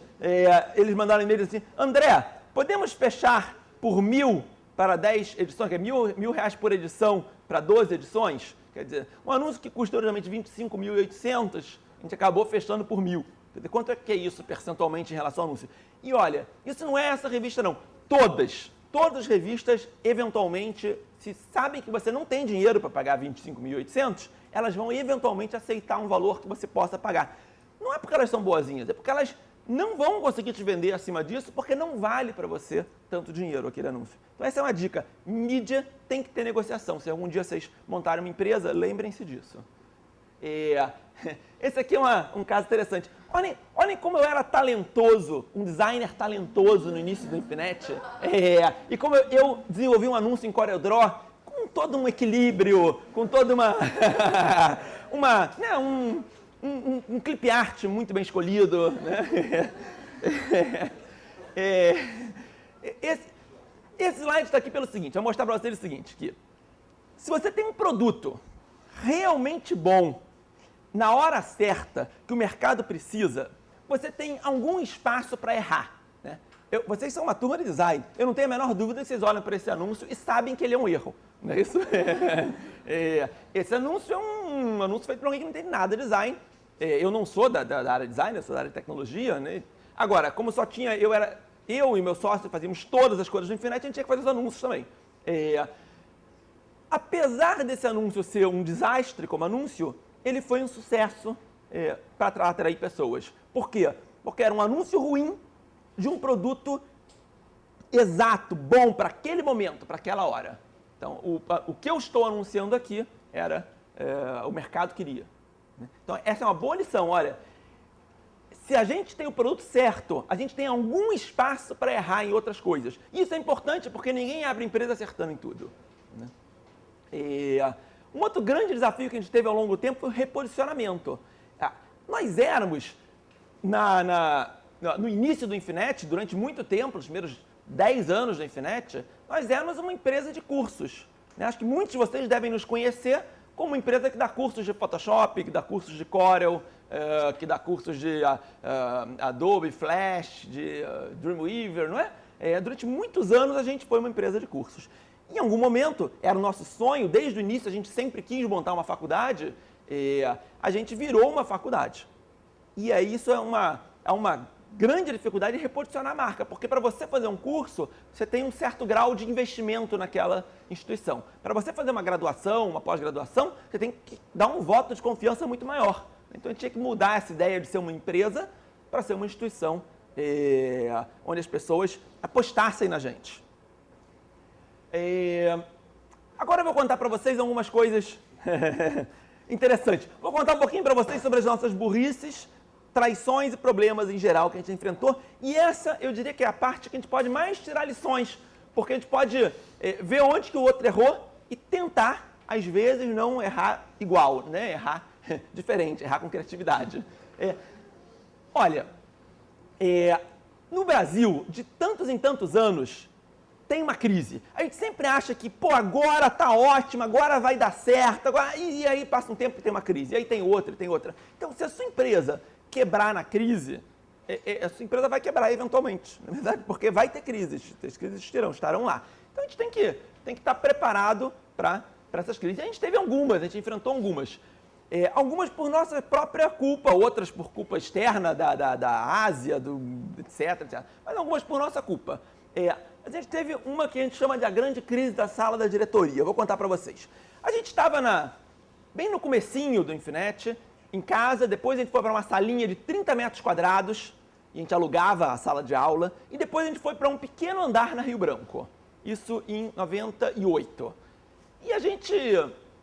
eles mandaram e-mails assim: André, podemos fechar por 1.000 para 10 edições, que é R$ 1.000 por edição para 12 edições? Quer dizer, um anúncio que custa originalmente 25.800, a gente acabou fechando por 1.000. Quer dizer, quanto é que é isso percentualmente em relação ao anúncio? E olha, isso não é essa revista não. Todas as revistas, eventualmente, se sabem que você não tem dinheiro para pagar 25.800, elas vão eventualmente aceitar um valor que você possa pagar. Não é porque elas são boazinhas, é porque elas não vão conseguir te vender acima disso, porque não vale para você tanto dinheiro aquele anúncio. Então essa é uma dica. Mídia tem que ter negociação. Se algum dia vocês montarem uma empresa, lembrem-se disso. Esse aqui é um caso interessante. Olhem como eu era talentoso, um designer talentoso no início do Infinet. E como eu desenvolvi um anúncio em CorelDRAW com todo um equilíbrio, com toda um clip art muito bem escolhido. Né? Esse slide está aqui pelo seguinte, eu vou mostrar para vocês o seguinte, que se você tem um produto realmente bom, na hora certa, que o mercado precisa, você tem algum espaço para errar. Né? Vocês são uma turma de design. Eu não tenho a menor dúvida que vocês olham para esse anúncio e sabem que ele é um erro. Não é isso? Esse anúncio é um anúncio feito por alguém que não entende nada de design. Eu não sou da área de design, eu sou da área de tecnologia. Né? Agora, como só tinha... Eu e meu sócio fazíamos todas as coisas no Infinet, a gente tinha que fazer os anúncios também. Apesar desse anúncio ser um desastre como anúncio, ele foi um sucesso para atrair pessoas. Por quê? Porque era um anúncio ruim de um produto exato, bom para aquele momento, para aquela hora. Então, o que eu estou anunciando aqui era o mercado queria. Então, essa é uma boa lição. Olha, se a gente tem o produto certo, a gente tem algum espaço para errar em outras coisas. Isso é importante porque ninguém abre empresa acertando em tudo. Né? Um outro grande desafio que a gente teve ao longo do tempo foi o reposicionamento. Nós éramos, no início do Infinet, durante muito tempo, nos primeiros 10 anos do Infinet, nós éramos uma empresa de cursos. Né? Acho que muitos de vocês devem nos conhecer como uma empresa que dá cursos de Photoshop, que dá cursos de Corel, que dá cursos de Adobe, Flash, de Dreamweaver, não é? Durante muitos anos a gente foi uma empresa de cursos. Em algum momento, era o nosso sonho, desde o início a gente sempre quis montar uma faculdade, a gente virou uma faculdade. E aí isso é uma grande dificuldade de reposicionar a marca, porque para você fazer um curso, você tem um certo grau de investimento naquela instituição. Para você fazer uma graduação, uma pós-graduação, você tem que dar um voto de confiança muito maior. Então a gente tinha que mudar essa ideia de ser uma empresa para ser uma instituição onde as pessoas apostassem na gente. Agora eu vou contar para vocês algumas coisas interessantes. Vou contar um pouquinho para vocês sobre as nossas burrices, traições e problemas em geral que a gente enfrentou. E essa, eu diria que é a parte que a gente pode mais tirar lições, porque a gente pode ver onde que o outro errou e tentar, às vezes, não errar igual, né? Errar diferente, errar com criatividade. Olha, no Brasil, de tantos em tantos anos, tem uma crise. A gente sempre acha que, pô, agora tá ótimo, agora vai dar certo, agora... e aí passa um tempo e tem uma crise, e aí tem outra, e tem outra. Então, se a sua empresa quebrar na crise, a sua empresa vai quebrar eventualmente, na verdade, porque vai ter crises, as crises estarão lá. Então, a gente tem que estar preparado para essas crises. A gente teve algumas, a gente enfrentou algumas. Algumas por nossa própria culpa, outras por culpa externa da Ásia, etc. Mas algumas por nossa culpa. A gente teve uma que a gente chama de a grande crise da sala da diretoria. Eu vou contar para vocês. A gente estava bem no comecinho do Infinet, em casa, depois a gente foi para uma salinha de 30 metros quadrados, e a gente alugava a sala de aula, e depois a gente foi para um pequeno andar na Rio Branco. Isso em 98. E a gente...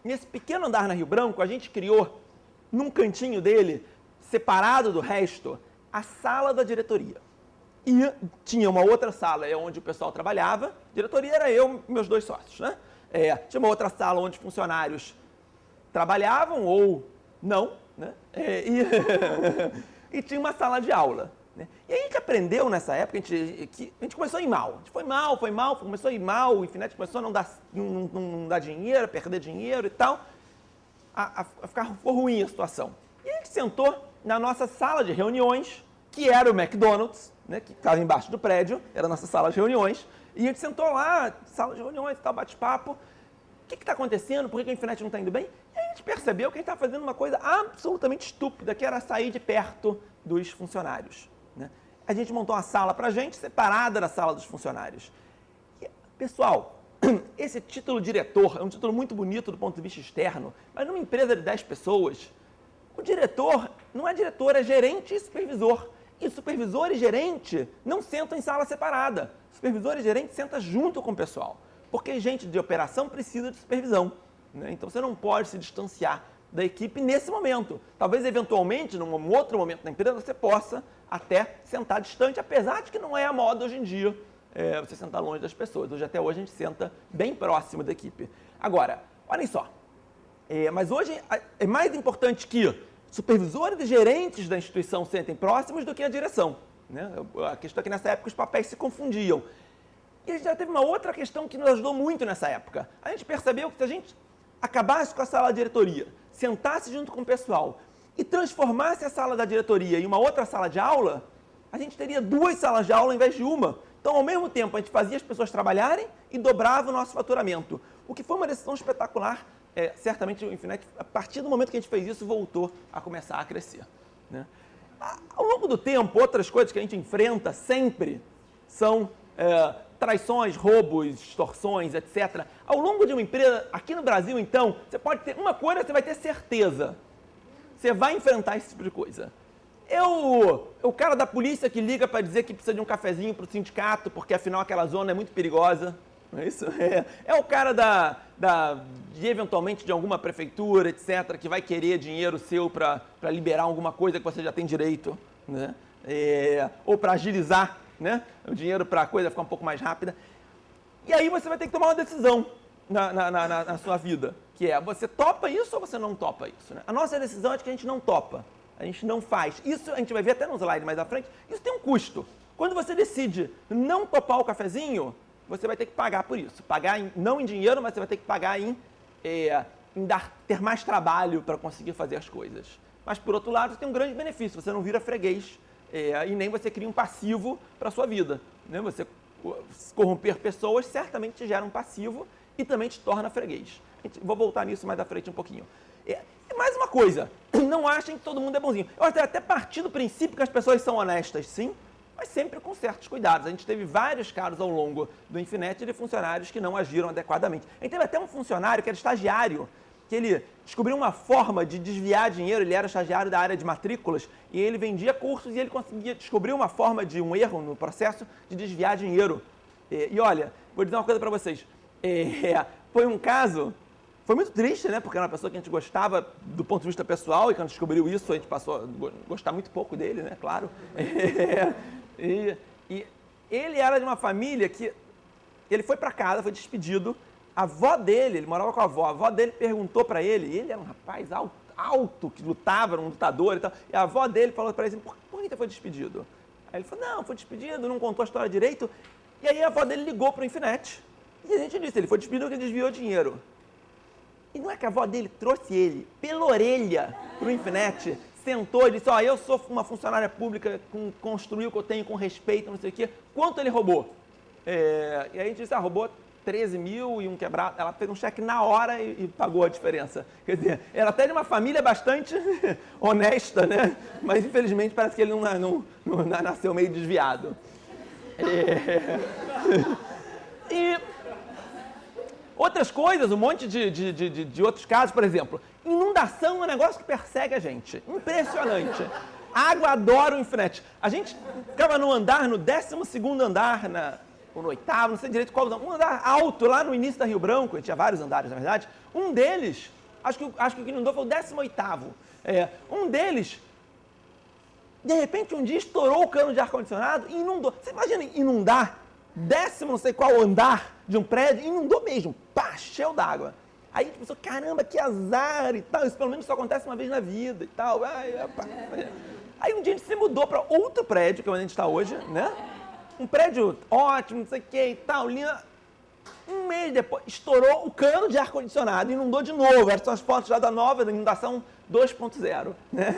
Nesse pequeno andar na Rio Branco, a gente criou, num cantinho dele, separado do resto, a sala da diretoria. E tinha uma outra sala onde o pessoal trabalhava, a diretoria era eu e meus 2 sócios, né? Tinha uma outra sala onde funcionários trabalhavam ou não, né? E tinha uma sala de aula. Né? E a gente aprendeu nessa época, que a gente começou a ir mal. A gente foi mal, começou a ir mal, o Infinet começou a não dar dinheiro, a perder dinheiro e tal. Ficou ruim a situação. E a gente sentou na nossa sala de reuniões, que era o McDonald's, né, que ficava embaixo do prédio, era a nossa sala de reuniões. E a gente sentou lá, sala de reuniões e tal, bate-papo. O que está acontecendo? Por que o Infinet não está indo bem? E a gente percebeu que a gente estava fazendo uma coisa absolutamente estúpida, que era sair de perto dos funcionários. Né? A gente montou uma sala para a gente, separada da sala dos funcionários. E, pessoal, esse título diretor é um título muito bonito do ponto de vista externo, mas numa empresa de 10 pessoas, o diretor não é diretor, é gerente e supervisor. E supervisor e gerente não sentam em sala separada. Supervisor e gerente sentam junto com o pessoal. Porque gente de operação precisa de supervisão. Né? Então você não pode se distanciar da equipe nesse momento. Talvez, eventualmente, num outro momento da empresa, você possa até sentar distante, apesar de que não é a moda hoje em dia você sentar longe das pessoas. Até hoje a gente senta bem próximo da equipe. Agora, olhem só. Mas hoje é mais importante que supervisores e gerentes da instituição sentem próximos do que a direção. Né? A questão é que nessa época os papéis se confundiam. E a gente já teve uma outra questão que nos ajudou muito nessa época. A gente percebeu que se a gente acabasse com a sala da diretoria, sentasse junto com o pessoal e transformasse a sala da diretoria em uma outra sala de aula, a gente teria 2 salas de aula em vez de uma. Então, ao mesmo tempo, a gente fazia as pessoas trabalharem e dobrava o nosso faturamento. O que foi uma decisão espetacular. Certamente o Infinet, a partir do momento que a gente fez isso, voltou a começar a crescer. Né? Ao longo do tempo, outras coisas que a gente enfrenta sempre são traições, roubos, extorsões, etc. Ao longo de uma empresa, aqui no Brasil, então, você pode ter uma coisa, você vai ter certeza. Você vai enfrentar esse tipo de coisa. O cara da polícia que liga para dizer que precisa de um cafezinho para o sindicato, porque afinal aquela zona é muito perigosa. Não é isso? O cara eventualmente de alguma prefeitura, etc., que vai querer dinheiro seu para liberar alguma coisa que você já tem direito. Né? Ou para agilizar, né, o dinheiro para a coisa ficar um pouco mais rápida. E aí você vai ter que tomar uma decisão na sua vida, que é, você topa isso ou você não topa isso? Né? A nossa decisão é de que a gente não topa, a gente não faz. Isso a gente vai ver até no slide mais à frente, isso tem um custo. Quando você decide não topar o cafezinho, você vai ter que pagar por isso. Pagar não em dinheiro, mas você vai ter que pagar em ter mais trabalho para conseguir fazer as coisas. Mas, por outro lado, você tem um grande benefício, você não vira freguês e nem você cria um passivo para a sua vida. Né? Você corromper pessoas certamente te gera um passivo e também te torna freguês. Vou voltar nisso mais à frente um pouquinho. E mais uma coisa, não achem que todo mundo é bonzinho. Eu até partir do princípio que as pessoas são honestas, sim, mas sempre com certos cuidados. A gente teve vários casos ao longo do Infinet de funcionários que não agiram adequadamente. A gente teve até um funcionário que era estagiário, que ele descobriu uma forma de desviar dinheiro, ele era estagiário da área de matrículas, e ele vendia cursos e ele conseguia descobrir uma forma de um erro no processo de desviar dinheiro. E olha, vou dizer uma coisa para vocês, foi um caso, foi muito triste, né, porque era uma pessoa que a gente gostava do ponto de vista pessoal, e quando descobriu isso a gente passou a gostar muito pouco dele, né, claro. E ele era de uma família que ele foi para casa, foi despedido. A avó dele, ele morava com a avó dele perguntou para ele, e ele era um rapaz alto, que lutava, era um lutador e tal, e a avó dele falou para ele assim, por que você foi despedido? Aí ele falou, não, foi despedido, não contou a história direito. E aí a avó dele ligou para o Infinet e a gente disse, ele foi despedido porque desviou dinheiro. E não é que a avó dele trouxe ele pela orelha para o Infinet, sentou e disse, eu sou uma funcionária pública, construí o que eu tenho com respeito, não sei o quê. Quanto ele roubou? E aí a gente disse, roubou 13 mil e um quebrado. Ela fez um cheque na hora e pagou a diferença. Quer dizer, era até de uma família bastante honesta, né? Mas infelizmente parece que ele não nasceu meio desviado. E outras coisas, um monte de outros casos, por exemplo, inundação é um negócio que persegue a gente. Impressionante. Água adora o Infinet. A gente ficava no 12º andar, ou no 8º, não sei direito qual, um andar alto lá no início da Rio Branco, tinha vários andares na verdade, um deles, acho que o que inundou foi o 18º. Um deles, de repente um dia estourou o cano de ar-condicionado e inundou. Você imagina inundar 10º não sei qual andar de um prédio, inundou mesmo, pá, cheio d'água. Aí a gente pensou, caramba, que azar e tal, isso pelo menos só acontece uma vez na vida e tal. Aí um dia a gente se mudou para outro prédio, que é onde a gente está hoje, né? Um prédio ótimo, não sei o que e tal, linha. Um mês depois, estourou o cano de ar-condicionado, inundou de novo. Essas são as fotos já da nova, da inundação 2.0, né?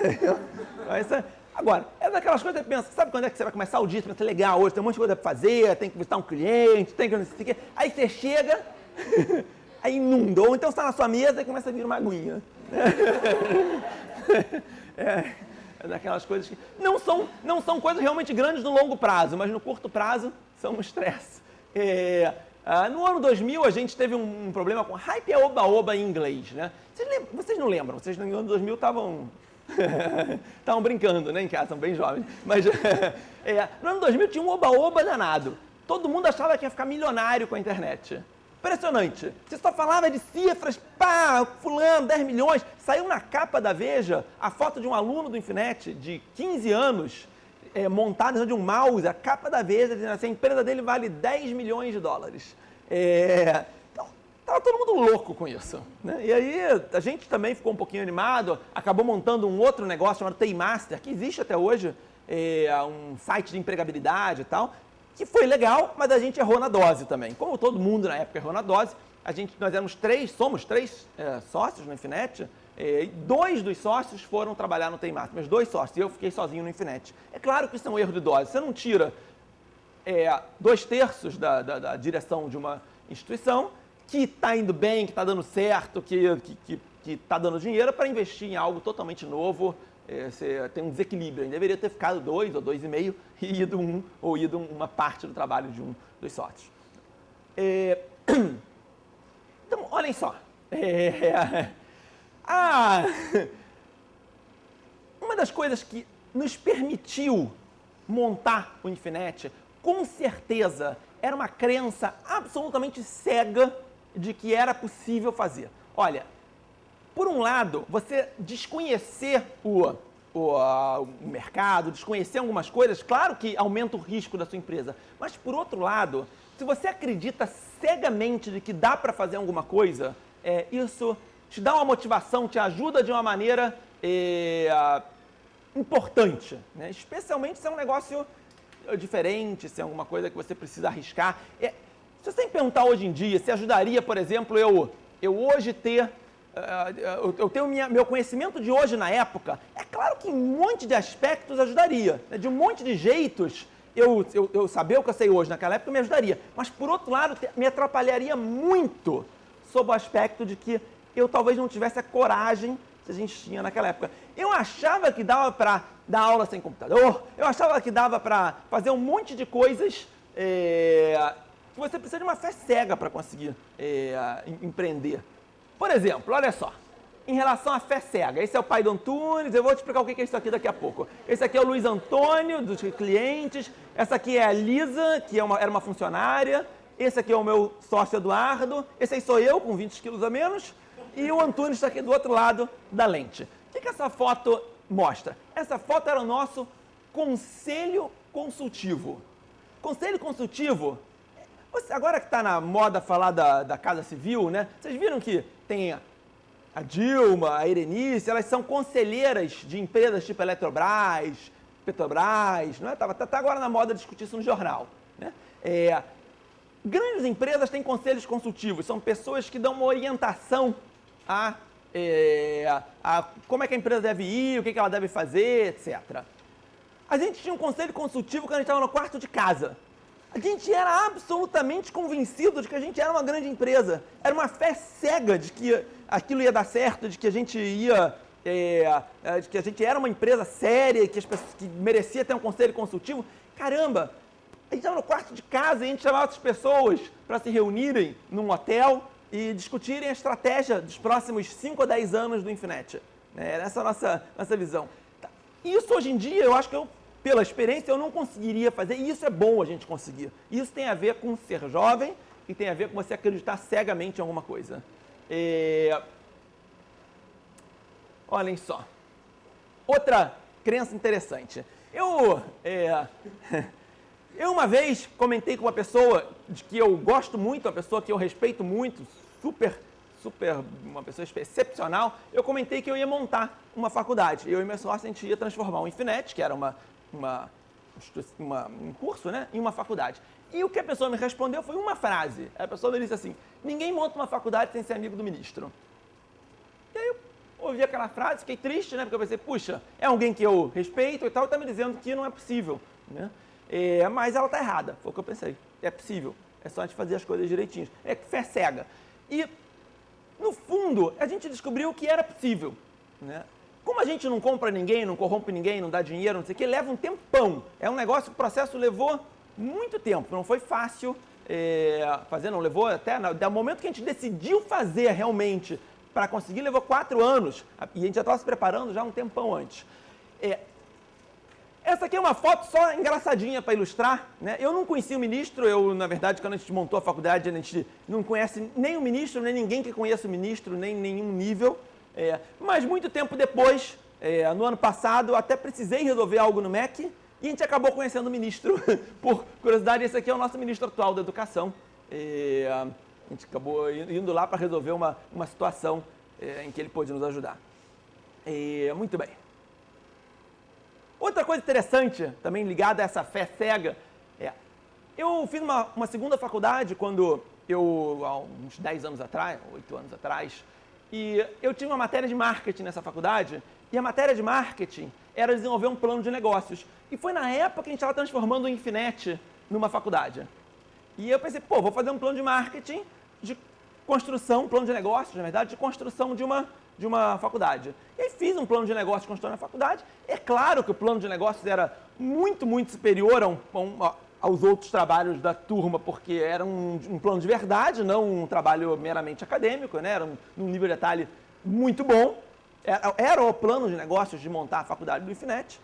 Agora, é daquelas coisas que você pensa, sabe quando é que você vai começar o dia? Você pensa, legal, hoje tem um monte de coisa para fazer, tem que visitar um cliente, tem que não sei o quê. Aí você chega, aí inundou, ou então você está na sua mesa e começa a vir uma aguinha. É daquelas coisas que não são coisas realmente grandes no longo prazo, mas no curto prazo são um estresse. No ano 2000 a gente teve um problema com hype oba-oba em inglês, né? Vocês não lembram, vocês no ano 2000 estavam brincando, né, em casa, são bem jovens. Mas no ano 2000 tinha um oba-oba danado. Todo mundo achava que ia ficar milionário com a internet. Impressionante. Você só falava de cifras, fulano, 10 milhões. Saiu na capa da Veja a foto de um aluno do Infinet de 15 anos, montado de um mouse, a capa da Veja, dizendo assim, a empresa dele vale 10 milhões de dólares. Então, estava todo mundo louco com isso, né? E aí a gente também ficou um pouquinho animado, acabou montando um outro negócio chamado Taymaster, que existe até hoje, um site de empregabilidade e tal, que foi legal, mas a gente errou na dose também. Como todo mundo na época errou na dose, nós somos três sócios no Infinet, e 2 dos sócios foram trabalhar no Taymaster, mas 2 sócios, e eu fiquei sozinho no Infinet. É claro que isso é um erro de dose, você não tira 2/3 da direção de uma instituição que está indo bem, que está dando certo, que está dando dinheiro para investir em algo totalmente novo. Você tem um desequilíbrio, deveria ter ficado 2 ou 2,5 e ido uma parte do trabalho de um dos sócios. Então, olhem só. Uma das coisas que nos permitiu montar o Infinet, com certeza, era uma crença absolutamente cega de que era possível fazer. Olha, por um lado, você desconhecer o mercado, desconhecer algumas coisas, claro que aumenta o risco da sua empresa. Mas, por outro lado, se você acredita cegamente de que dá para fazer alguma coisa, isso te dá uma motivação, te ajuda de uma maneira importante, né? Especialmente se é um negócio diferente, se é alguma coisa que você precisa arriscar. Se você me perguntar hoje em dia, se ajudaria, por exemplo, eu hoje ter... eu tenho meu conhecimento de hoje na época, é claro que em um monte de aspectos ajudaria, né? De um monte de jeitos, eu saber o que eu sei hoje naquela época me ajudaria, mas por outro lado me atrapalharia muito sob o aspecto de que eu talvez não tivesse a coragem que a gente tinha naquela época. Eu achava que dava para dar aula sem computador, eu achava que dava para fazer um monte de coisas que você precisa de uma fé cega para conseguir empreender. Por exemplo, olha só, em relação à fé cega, esse é o pai do Antunes, eu vou te explicar o que é isso aqui daqui a pouco. Esse aqui é o Luiz Antônio, dos clientes, essa aqui é a Lisa, que era uma funcionária, esse aqui é o meu sócio Eduardo, esse aí sou eu, com 20 quilos a menos, e o Antunes está aqui do outro lado da lente. O que essa foto mostra? Essa foto era o nosso conselho consultivo. Conselho consultivo, agora que está na moda falar da Casa Civil, né? Vocês viram que tem a Dilma, a Erenice, elas são conselheiras de empresas tipo Eletrobras, Petrobras, não é? Tá agora na moda discutir isso no jornal, né? Grandes empresas têm conselhos consultivos, são pessoas que dão uma orientação a como é que a empresa deve ir, o que ela deve fazer, etc. A gente tinha um conselho consultivo quando a gente estava no quarto de casa. A gente era absolutamente convencido de que a gente era uma grande empresa. Era uma fé cega de que aquilo ia dar certo, de que a gente ia... de que a gente era uma empresa séria, que merecia ter um conselho consultivo. Caramba, a gente estava no quarto de casa e a gente chamava as pessoas para se reunirem num hotel e discutirem a estratégia dos próximos 5 a 10 anos do Infinet. Era essa a nossa visão. Isso hoje em dia, eu acho que pela experiência, eu não conseguiria fazer, e isso é bom a gente conseguir. Isso tem a ver com ser jovem e tem a ver com você acreditar cegamente em alguma coisa. Olhem só. Outra crença interessante. Eu uma vez comentei com uma pessoa de que eu gosto muito, uma pessoa que eu respeito muito, uma pessoa excepcional, eu comentei que eu ia montar uma faculdade. Eu e meu sócio, a gente ia transformar o Infinet, que era um curso, né, em uma faculdade. E o que a pessoa me respondeu foi uma frase. A pessoa me disse assim: ninguém monta uma faculdade sem ser amigo do ministro. E aí eu ouvi aquela frase, fiquei triste, né, porque eu pensei, puxa, é alguém que eu respeito e tal, e está me dizendo que não é possível, né? Mas ela está errada, foi o que eu pensei. É possível, é só a gente fazer as coisas direitinho. É fé cega. E, no fundo, a gente descobriu que era possível, né? Como a gente não compra ninguém, não corrompe ninguém, não dá dinheiro, não sei o que, leva um tempão. É um negócio, o processo levou muito tempo, não foi fácil fazer, não levou até, do momento que a gente decidiu fazer realmente para conseguir, levou 4 anos, e a gente já estava se preparando já um tempão antes. Essa aqui é uma foto só engraçadinha para ilustrar, né? Eu não conhecia o ministro, na verdade, quando a gente montou a faculdade, a gente não conhece nem o ministro, nem ninguém que conheça o ministro, nem nenhum nível. Mas muito tempo depois, no ano passado, eu até precisei resolver algo no MEC e a gente acabou conhecendo o ministro. Por curiosidade, esse aqui é o nosso ministro atual da Educação. A gente acabou indo lá para resolver uma situação em que ele pôde nos ajudar. Muito bem. Outra coisa interessante, também ligada a essa fé cega, eu fiz uma segunda faculdade quando há uns 10 anos atrás, 8 anos atrás, e eu tive uma matéria de marketing nessa faculdade, e a matéria de marketing era desenvolver um plano de negócios. E foi na época que a gente estava transformando o Infinet numa faculdade. E eu pensei, vou fazer um plano de marketing, de construção, um plano de negócios, na verdade, de construção de uma faculdade. E aí fiz um plano de negócios de construção na faculdade. É claro que o plano de negócios era muito, muito superior aos outros trabalhos da turma, porque era um plano de verdade, não um trabalho meramente acadêmico, né? Era num nível de detalhe muito bom. Era o plano de negócios de montar a faculdade do Infinet.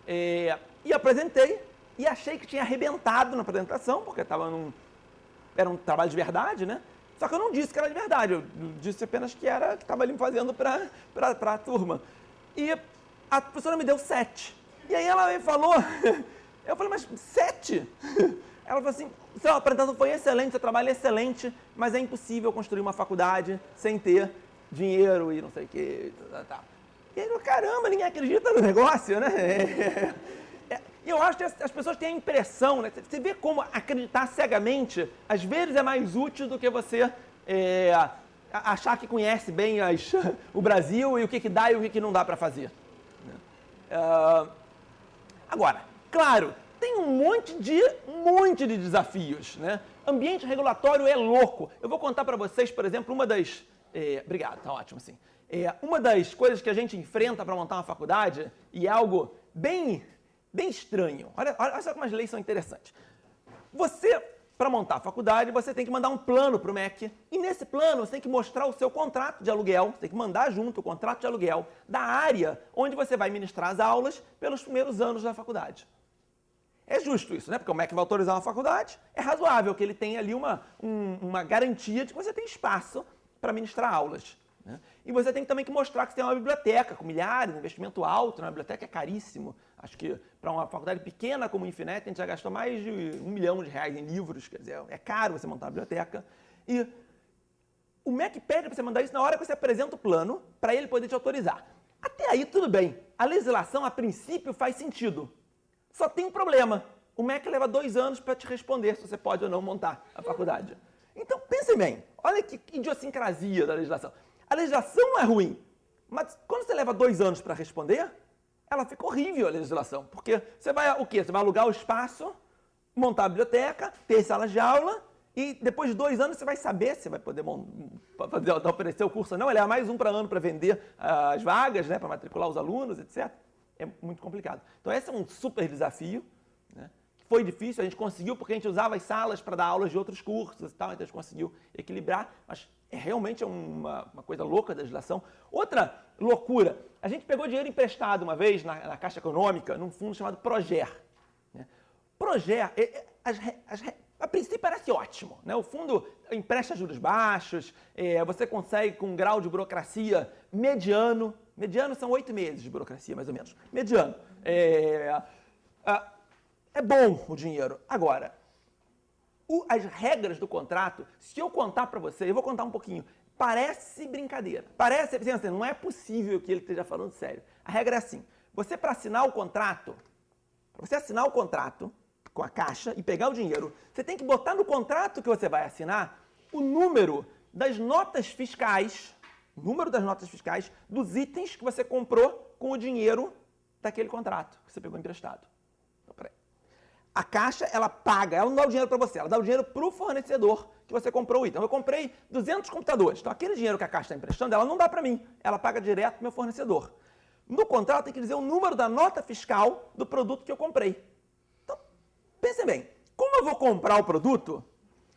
E apresentei, e achei que tinha arrebentado na apresentação, porque era um trabalho de verdade, né? Só que eu não disse que era de verdade, eu disse apenas que estava ali fazendo para a turma. E a professora me deu 7. E aí ela me falou, eu falei, mas 7? Ela falou assim, sua apresentação foi excelente, seu trabalho é excelente, mas é impossível construir uma faculdade sem ter dinheiro e não sei o quê. E aí eu, caramba, ninguém acredita no negócio, né? E eu acho que as pessoas têm a impressão, né? Você vê como acreditar cegamente, às vezes é mais útil do que você achar que conhece bem o Brasil e o que dá e o que não dá para fazer. Agora, claro, tem um monte de desafios, né? Ambiente regulatório é louco. Eu vou contar para vocês, por exemplo, obrigado, tá ótimo, sim. Uma das coisas que a gente enfrenta para montar uma faculdade, e é algo bem estranho. Olha só como as leis são interessantes. Para montar a faculdade, você tem que mandar um plano para o MEC, e nesse plano você tem que mostrar o seu contrato de aluguel, você tem que mandar junto o contrato de aluguel da área onde você vai ministrar as aulas pelos primeiros anos da faculdade. É justo isso, né? Porque o MEC vai autorizar uma faculdade, é razoável que ele tenha ali uma garantia de que você tem espaço para ministrar aulas, né? E você tem também que mostrar que você tem uma biblioteca com milhares, investimento alto, uma biblioteca é caríssimo. Acho que para uma faculdade pequena como o Infinet, a gente já gastou mais de R$1 milhão em livros, quer dizer, é caro você montar uma biblioteca. E o MEC pede para você mandar isso na hora que você apresenta o plano, para ele poder te autorizar. Até aí tudo bem, a legislação a princípio faz sentido. Só tem um problema, o MEC leva 2 anos para te responder se você pode ou não montar a faculdade. Então, pensem bem, olha que idiosincrasia da legislação. A legislação não é ruim, mas quando você leva 2 anos para responder, ela fica horrível a legislação, porque você vai o quê? Você vai alugar o espaço, montar a biblioteca, ter salas de aula, e depois de 2 anos você vai saber se vai poder oferecer o curso ou não. Ele é mais um ano para vender as vagas, né, para matricular os alunos, etc. É muito complicado. Então esse é um super desafio, né? Foi difícil, a gente conseguiu porque a gente usava as salas para dar aulas de outros cursos e tal, então a gente conseguiu equilibrar, mas realmente é uma coisa louca da legislação. Outra loucura, a gente pegou dinheiro emprestado uma vez na Caixa Econômica, num fundo chamado Proger. Né? Proger, a princípio parece ótimo, né? O fundo empresta juros baixos, você consegue com um grau de burocracia mediano são 8 meses de burocracia, mais ou menos, mediano. É bom o dinheiro. Agora, as regras do contrato, se eu contar para você, eu vou contar um pouquinho, parece brincadeira, parece, assim, não é possível que ele esteja falando sério. A regra é assim, para assinar o contrato com a Caixa e pegar o dinheiro, você tem que botar no contrato que você vai assinar o número das notas fiscais, dos itens que você comprou com o dinheiro daquele contrato que você pegou emprestado. Então, peraí. A Caixa, ela paga, ela não dá o dinheiro para você, ela dá o dinheiro para o fornecedor que você comprou o item. Eu comprei 200 computadores, então aquele dinheiro que a Caixa está emprestando, ela não dá para mim, ela paga direto para o meu fornecedor. No contrato tem que dizer o número da nota fiscal do produto que eu comprei. Então, pensem bem, como eu vou comprar o produto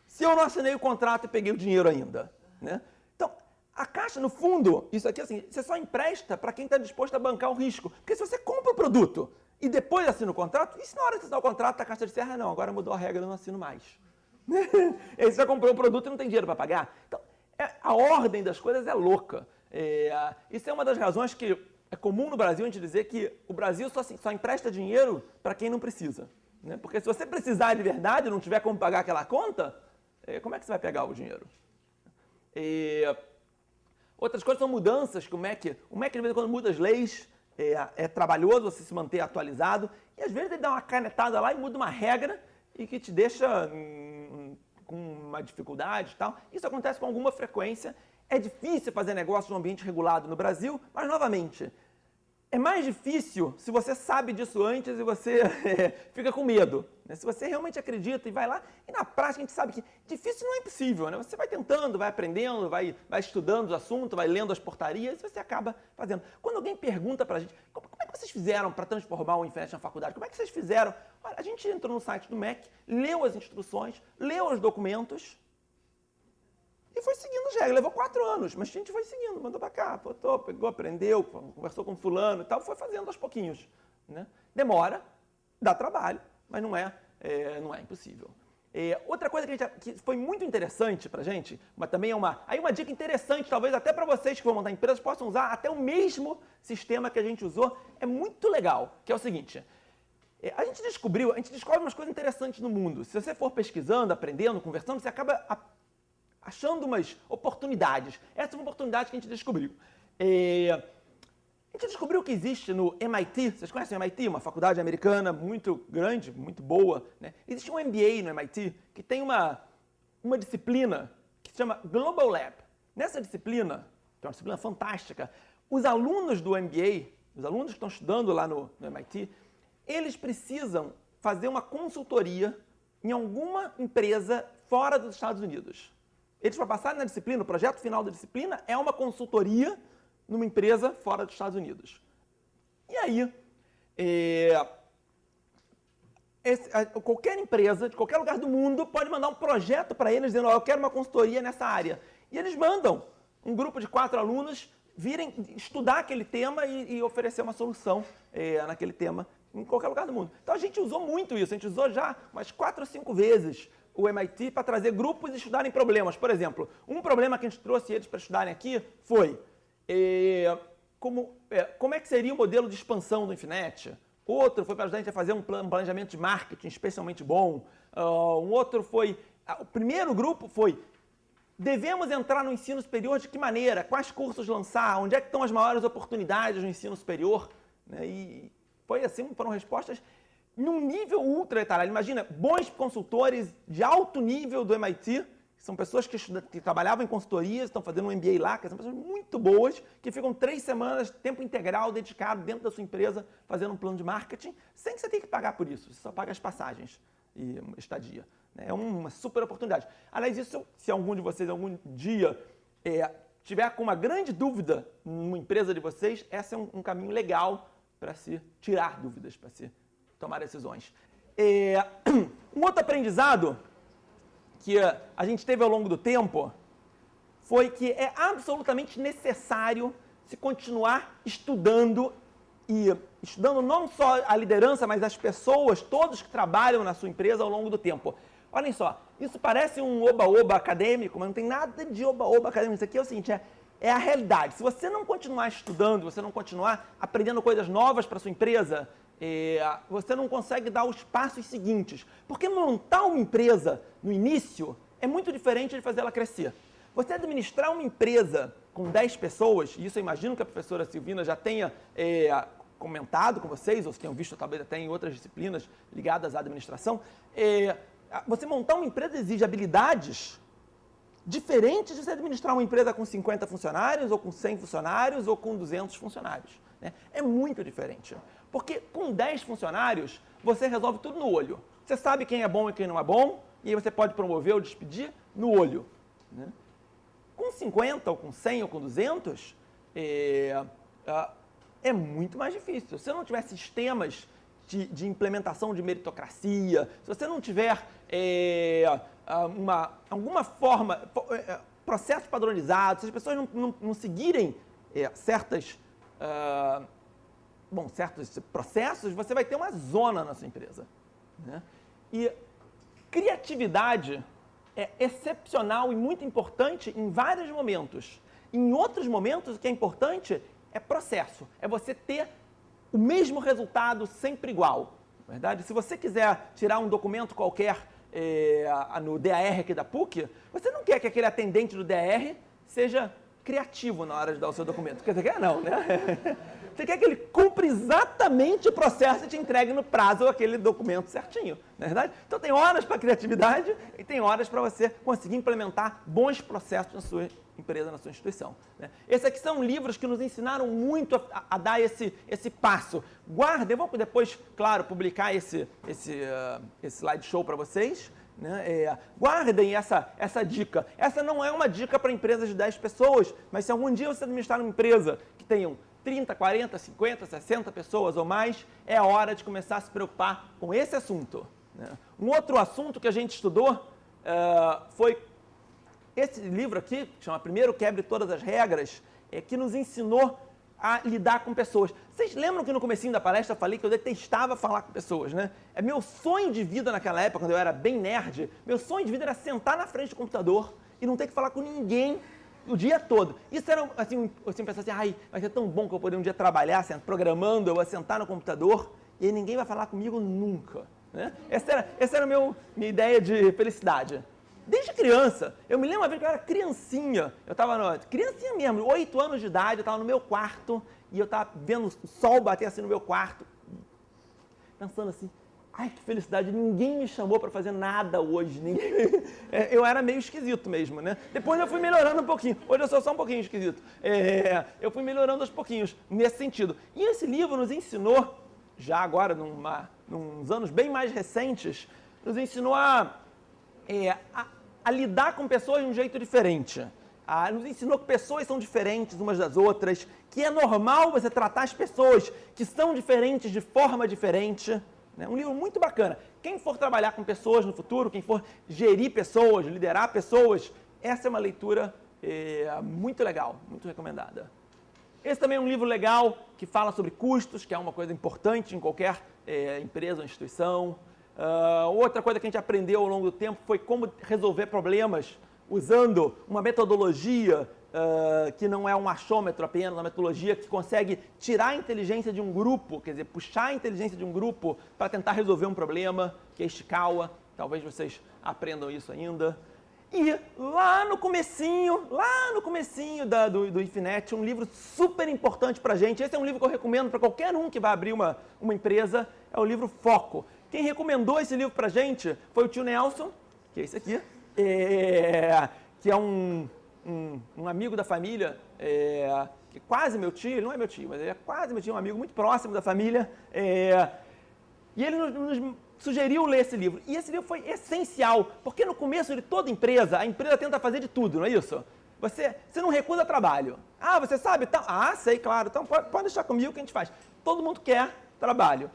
se eu não assinei o contrato e peguei o dinheiro ainda? Né? Então, a Caixa, no fundo, isso aqui assim, você só empresta para quem está disposto a bancar o risco. Porque se você compra o produto e depois assina o contrato, e se na hora de assinar o contrato a Caixa disser, não, agora mudou a regra, eu não assino mais. E você já comprou o produto e não tem dinheiro para pagar. Então, a ordem das coisas é louca. Isso é uma das razões que é comum no Brasil a gente dizer que o Brasil só empresta dinheiro para quem não precisa. Né? Porque se você precisar de verdade e não tiver como pagar aquela conta, como é que você vai pegar o dinheiro? Outras coisas são mudanças que o MEC de vez em quando muda as leis, é trabalhoso você se manter atualizado, e às vezes ele dá uma canetada lá e muda uma regra e que te deixa com uma dificuldade e tal. Isso acontece com alguma frequência. É difícil fazer negócio num ambiente regulado no Brasil, mas, novamente, é mais difícil se você sabe disso antes e você fica com medo. Né? Se você realmente acredita e vai lá, e na prática a gente sabe que difícil não é impossível. Né? Você vai tentando, vai aprendendo, vai estudando os assuntos, vai lendo as portarias e você acaba fazendo. Quando alguém pergunta pra gente, como é que vocês fizeram para transformar o Infinet na faculdade? Como é que vocês fizeram? Olha, a gente entrou no site do MEC, leu as instruções, leu os documentos, e foi seguindo as regras. Levou 4 anos, mas a gente foi seguindo, mandou para cá, botou, pegou, aprendeu, conversou com fulano e tal, foi fazendo aos pouquinhos. Né? Demora, dá trabalho, mas não é impossível. Outra coisa que foi muito interessante para a gente, mas também é uma dica interessante, talvez até para vocês que vão montar empresas, possam usar até o mesmo sistema que a gente usou, é muito legal, que é o seguinte, a gente descobre umas coisas interessantes no mundo. Se você for pesquisando, aprendendo, conversando, você acaba achando umas oportunidades. Essa é uma oportunidade que a gente descobriu. A gente descobriu que existe no MIT, vocês conhecem o MIT? Uma faculdade americana muito grande, muito boa. Né? Existe um MBA no MIT que tem uma disciplina que se chama Global Lab. Nessa disciplina, que é uma disciplina fantástica, os alunos do MBA, os alunos que estão estudando lá no MIT, eles precisam fazer uma consultoria em alguma empresa fora dos Estados Unidos. Eles, para passarem na disciplina, o projeto final da disciplina é uma consultoria numa empresa fora dos Estados Unidos. E aí, qualquer empresa, de qualquer lugar do mundo, pode mandar um projeto para eles, dizendo, eu quero uma consultoria nessa área. E eles mandam um grupo de 4 alunos virem estudar aquele tema e oferecer uma solução naquele tema em qualquer lugar do mundo. Então a gente usou muito isso, a gente usou já umas 4 ou 5 vezes o MIT para trazer grupos e estudarem problemas. Por exemplo, um problema que a gente trouxe eles para estudarem aqui foi como é que seria o modelo de expansão do Infinet. Outro foi para ajudar a gente a fazer um planejamento de marketing especialmente bom. Um outro foi... O primeiro grupo foi: devemos entrar no ensino superior de que maneira? Quais cursos lançar? Onde é que estão as maiores oportunidades no ensino superior? E foi assim, foram respostas num nível ultra detalhado. Imagina, bons consultores de alto nível do MIT, que são pessoas que trabalhavam em consultorias, estão fazendo um MBA lá, que são pessoas muito boas, que ficam 3 semanas, tempo integral, dedicado dentro da sua empresa, fazendo um plano de marketing, sem que você tenha que pagar por isso. Você só paga as passagens e estadia. É uma super oportunidade. Aliás, isso, se algum de vocês algum dia tiver com uma grande dúvida numa empresa de vocês, esse é um caminho legal para se tirar dúvidas, para se tomar decisões. Um outro aprendizado que a gente teve ao longo do tempo foi que é absolutamente necessário se continuar estudando, e estudando não só a liderança, mas as pessoas, todos que trabalham na sua empresa ao longo do tempo. Olhem só, isso parece um oba-oba acadêmico, mas não tem nada de oba-oba acadêmico. Isso aqui é o seguinte, é a realidade. Se você não continuar estudando, você não continuar aprendendo coisas novas para a sua empresa, você não consegue dar os passos seguintes. Porque montar uma empresa no início é muito diferente de fazer ela crescer. Você administrar uma empresa com 10 pessoas, e isso eu imagino que a professora Silvina já tenha comentado com vocês, ou se tenham visto talvez até em outras disciplinas ligadas à administração, você montar uma empresa exige habilidades diferentes de você administrar uma empresa com 50 funcionários, ou com 100 funcionários, ou com 200 funcionários. Né? É muito diferente. Porque com 10 funcionários, você resolve tudo no olho. Você sabe quem é bom e quem não é bom, e aí você pode promover ou despedir no olho. Né? Com 50, ou com 100, ou com 200, é muito mais difícil. Se você não tiver sistemas de implementação de meritocracia, se você não tiver alguma forma, processos padronizados, se as pessoas não seguirem certos processos, você vai ter uma zona na sua empresa. Né? E criatividade é excepcional e muito importante em vários momentos. Em outros momentos, o que é importante é processo, é você ter o mesmo resultado sempre igual. Na verdade, se você quiser tirar um documento qualquer no DAR aqui da PUC, você não quer que aquele atendente do DAR seja criativo na hora de dar o seu documento. Quer dizer, não, né? Você quer que ele cumpra exatamente o processo e te entregue no prazo aquele documento certinho, não é verdade? Então tem horas para criatividade e tem horas para você conseguir implementar bons processos na sua empresa, na sua instituição. Né? Esses aqui são livros que nos ensinaram muito a dar esse passo. Guardem, eu vou depois, claro, publicar esse slideshow para vocês. Né? Guardem essa dica. Essa não é uma dica para empresas de 10 pessoas, mas se algum dia você administrar uma empresa que tenham 30, 40, 50, 60 pessoas ou mais, é a hora de começar a se preocupar com esse assunto. Né? Um outro assunto que a gente estudou foi esse livro aqui, que chama Primeiro Quebre Todas as Regras, que nos ensinou a lidar com pessoas. Vocês lembram que no comecinho da palestra eu falei que eu detestava falar com pessoas, né? Meu sonho de vida naquela época, quando eu era bem nerd, meu sonho de vida era sentar na frente do computador e não ter que falar com ninguém o dia todo. Isso era, assim, eu sempre pensava assim, vai ser tão bom que eu poder um dia trabalhar programando, eu vou sentar no computador e aí ninguém vai falar comigo nunca. Né? Essa era a minha ideia de felicidade. Desde criança, eu me lembro uma vez que eu era criancinha, criancinha mesmo, 8 anos de idade, eu estava no meu quarto e eu estava vendo o sol bater assim no meu quarto, pensando assim, ai que felicidade, ninguém me chamou para fazer nada hoje, eu era meio esquisito mesmo, né? Depois eu fui melhorando um pouquinho, hoje eu sou só um pouquinho esquisito, eu fui melhorando aos pouquinhos nesse sentido. E esse livro nos ensinou, já agora, nos anos bem mais recentes, nos ensinou a lidar com pessoas de um jeito diferente. Nos ensinou que pessoas são diferentes umas das outras, que é normal você tratar as pessoas que são diferentes de forma diferente. Né? Um livro muito bacana. Quem for trabalhar com pessoas no futuro, quem for gerir pessoas, liderar pessoas, essa é uma leitura muito legal, muito recomendada. Esse também é um livro legal que fala sobre custos, que é uma coisa importante em qualquer empresa ou instituição. Outra coisa que a gente aprendeu ao longo do tempo foi como resolver problemas usando uma metodologia que não é um achômetro apenas, uma metodologia que consegue tirar a inteligência de um grupo, quer dizer, puxar a inteligência de um grupo para tentar resolver um problema, que é Ishikawa. Talvez vocês aprendam isso ainda. E lá no comecinho do Infinet, um livro super importante para a gente, esse é um livro que eu recomendo para qualquer um que vai abrir uma empresa, é o livro Foco. Quem recomendou esse livro para a gente foi o tio Nelson, que é esse aqui, que é um amigo da família, que é quase meu tio, ele não é meu tio, mas ele é quase meu tio, um amigo muito próximo da família, e ele nos sugeriu ler esse livro. E esse livro foi essencial, porque no começo de toda empresa, a empresa tenta fazer de tudo, não é isso? Você não recusa trabalho. Ah, você sabe? Então, sei, claro. Então pode deixar comigo que a gente faz. Todo mundo quer trabalho.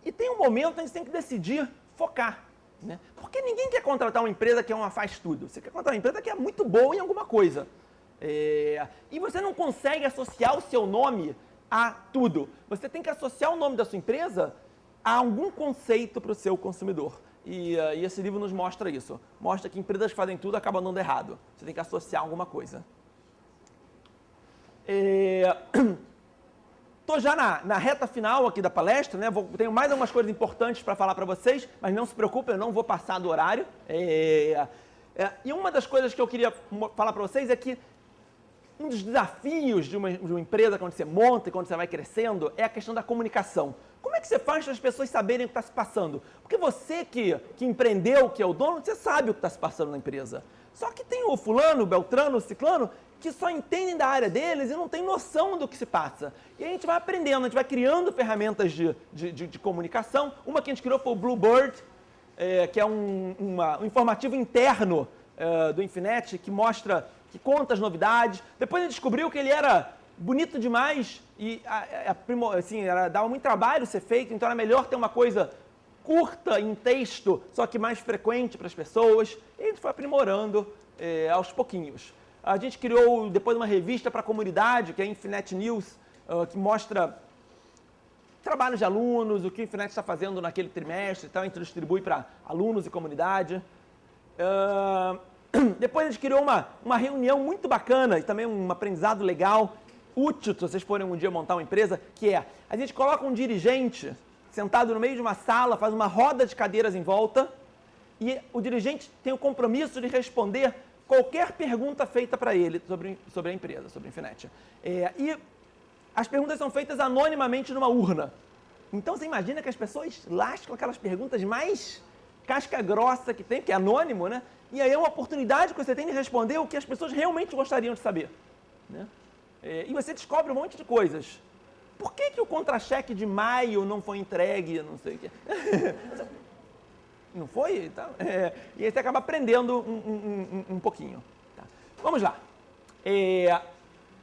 E tem um momento que a gente tem que decidir focar. Né? Porque ninguém quer contratar uma empresa que é uma faz tudo. Você quer contratar uma empresa que é muito boa em alguma coisa. E você não consegue associar o seu nome a tudo. Você tem que associar o nome da sua empresa a algum conceito para o seu consumidor. E esse livro nos mostra isso. Mostra que empresas que fazem tudo acabam dando errado. Você tem que associar alguma coisa. Estou já na reta final aqui da palestra, né? Tenho mais algumas coisas importantes para falar para vocês, mas não se preocupem, eu não vou passar do horário. E uma das coisas que eu queria falar para vocês é que um dos desafios de uma empresa, quando você monta e quando você vai crescendo, é a questão da comunicação. Como é que você faz para as pessoas saberem o que está se passando? Porque você que empreendeu, que é o dono, você sabe o que está se passando na empresa. Só que tem o fulano, o beltrano, o ciclano, que só entendem da área deles e não tem noção do que se passa. E a gente vai aprendendo, a gente vai criando ferramentas de comunicação. Uma que a gente criou foi o Bluebird, que é um informativo interno do Infinet, que conta as novidades. Depois a gente descobriu que ele era bonito demais e assim, dava muito trabalho ser feito, então era melhor ter uma coisa curta em texto, só que mais frequente para as pessoas. E a gente foi aprimorando aos pouquinhos. A gente criou depois uma revista para a comunidade, que é a Infinet News, que mostra trabalhos de alunos, o que o Infinet está fazendo naquele trimestre, então a gente distribui para alunos e comunidade. Depois a gente criou uma reunião muito bacana e também um aprendizado legal, útil, se vocês forem um dia montar uma empresa, que é, a gente coloca um dirigente sentado no meio de uma sala, faz uma roda de cadeiras em volta e o dirigente tem o compromisso de responder qualquer pergunta feita para ele sobre a empresa, sobre a Infinet. E as perguntas são feitas anonimamente numa urna. Então você imagina que as pessoas lascam aquelas perguntas mais casca grossa que tem, que é anônimo, né? E aí é uma oportunidade que você tem de responder o que as pessoas realmente gostariam de saber. Né? E você descobre um monte de coisas. Por que o contra-cheque de maio não foi entregue? Não sei o quê. Não foi? Então, e aí você acaba aprendendo um pouquinho. Tá. Vamos lá.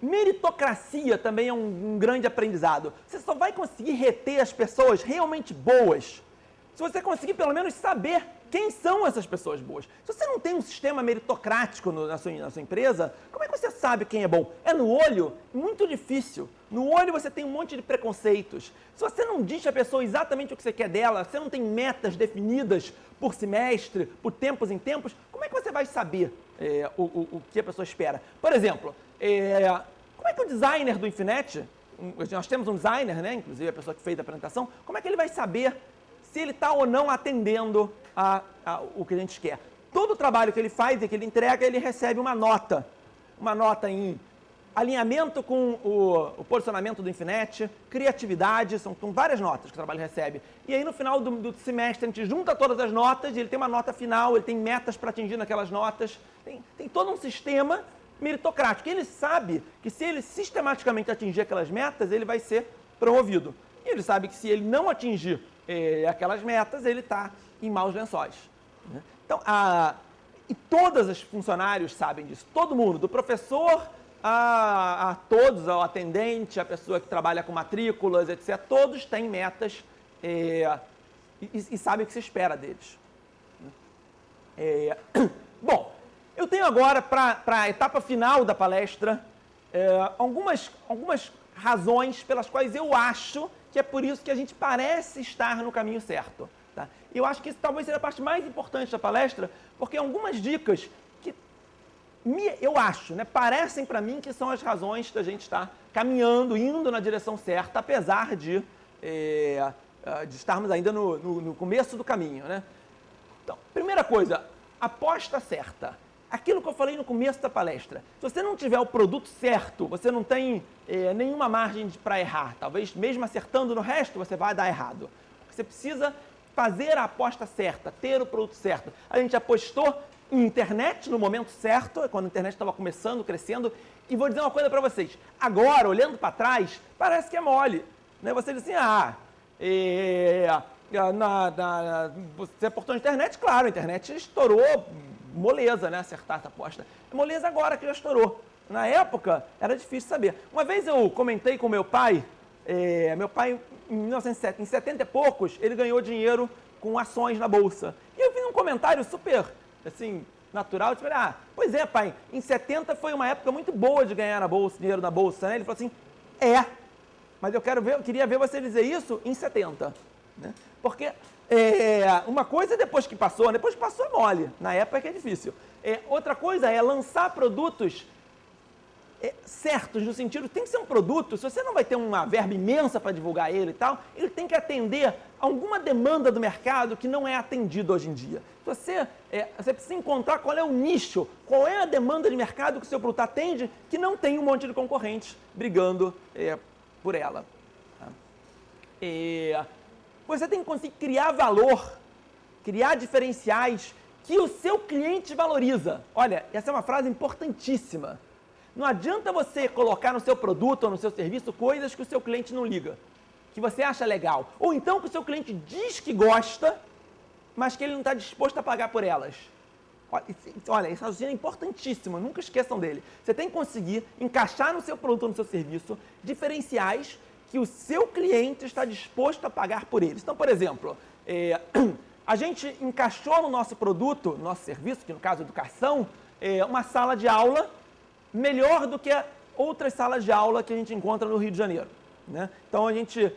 Meritocracia também é um grande aprendizado. Você só vai conseguir reter as pessoas realmente boas se você conseguir pelo menos saber quem são essas pessoas boas. Se você não tem um sistema meritocrático na sua empresa, como é que você sabe quem é bom? É no olho? Muito difícil. No olho você tem um monte de preconceitos. Se você não diz à pessoa exatamente o que você quer dela, você não tem metas definidas por semestre, por tempos em tempos, como é que você vai saber o que a pessoa espera? Por exemplo, como é que o designer do Infinet, nós temos um designer, né, inclusive a pessoa que fez a apresentação, como é que ele vai saber se ele está ou não atendendo o que a gente quer? Todo o trabalho que ele faz e que ele entrega, ele recebe uma nota em alinhamento com o posicionamento do Infinet, criatividade, são várias notas que o trabalho recebe. E aí no final do semestre a gente junta todas as notas e ele tem uma nota final, ele tem metas para atingir naquelas notas, tem todo um sistema meritocrático. E ele sabe que se ele sistematicamente atingir aquelas metas, ele vai ser promovido. E ele sabe que se ele não atingir aquelas metas, ele está em maus lençóis. Né? Então, e todos os funcionários sabem disso, todo mundo, do professor a todos, ao atendente, a pessoa que trabalha com matrículas, etc., todos têm metas e sabem o que se espera deles. Bom, eu tenho agora, para a etapa final da palestra, algumas razões pelas quais eu acho que é por isso que a gente parece estar no caminho certo. Tá? Eu acho que isso talvez seja a parte mais importante da palestra, porque algumas dicas que eu acho, né, parecem para mim que são as razões da gente estar caminhando, indo na direção certa, apesar de estarmos ainda no começo do caminho. Né? Então, primeira coisa, aposta certa. aquilo que eu falei no começo da palestra. Se você não tiver o produto certo, você não tem nenhuma margem para errar. Talvez mesmo acertando no resto, você vai dar errado. Você precisa fazer a aposta certa, ter o produto certo. A gente apostou em internet no momento certo, quando a internet estava começando, crescendo. E vou dizer uma coisa para vocês. Agora, olhando para trás, parece que é mole. Né? Você diz assim, você aportou na internet? Claro, a internet estourou, moleza, né? Acertar essa aposta. É moleza agora que já estourou. Na época, era difícil saber. Uma vez eu comentei com meu pai, em 70 e poucos, ele ganhou dinheiro com ações na Bolsa. E eu fiz um comentário super, assim, natural, tipo, pois é, pai, em 70 foi uma época muito boa de ganhar na Bolsa, dinheiro na Bolsa, né? Ele falou assim, mas eu queria ver você dizer isso em 70. Né? Porque uma coisa depois que passou é mole, na época é que é difícil. Outra coisa é lançar produtos certos, no sentido, tem que ser um produto, se você não vai ter uma verba imensa para divulgar ele e tal, ele tem que atender a alguma demanda do mercado que não é atendido hoje em dia. Você precisa encontrar qual é o nicho, qual é a demanda de mercado que o seu produto atende, que não tem um monte de concorrentes brigando por ela. Tá? Você tem que conseguir criar valor, criar diferenciais que o seu cliente valoriza. Olha, essa é uma frase importantíssima. Não adianta você colocar no seu produto ou no seu serviço coisas que o seu cliente não liga, que você acha legal. Ou então que o seu cliente diz que gosta, mas que ele não está disposto a pagar por elas. Olha, esse raciocínio é importantíssimo, nunca esqueçam dele. Você tem que conseguir encaixar no seu produto ou no seu serviço diferenciais que o seu cliente está disposto a pagar por eles. Então, por exemplo, a gente encaixou no nosso produto, no nosso serviço, que no caso é educação, uma sala de aula melhor do que outras salas de aula que a gente encontra no Rio de Janeiro. Né? Então, a gente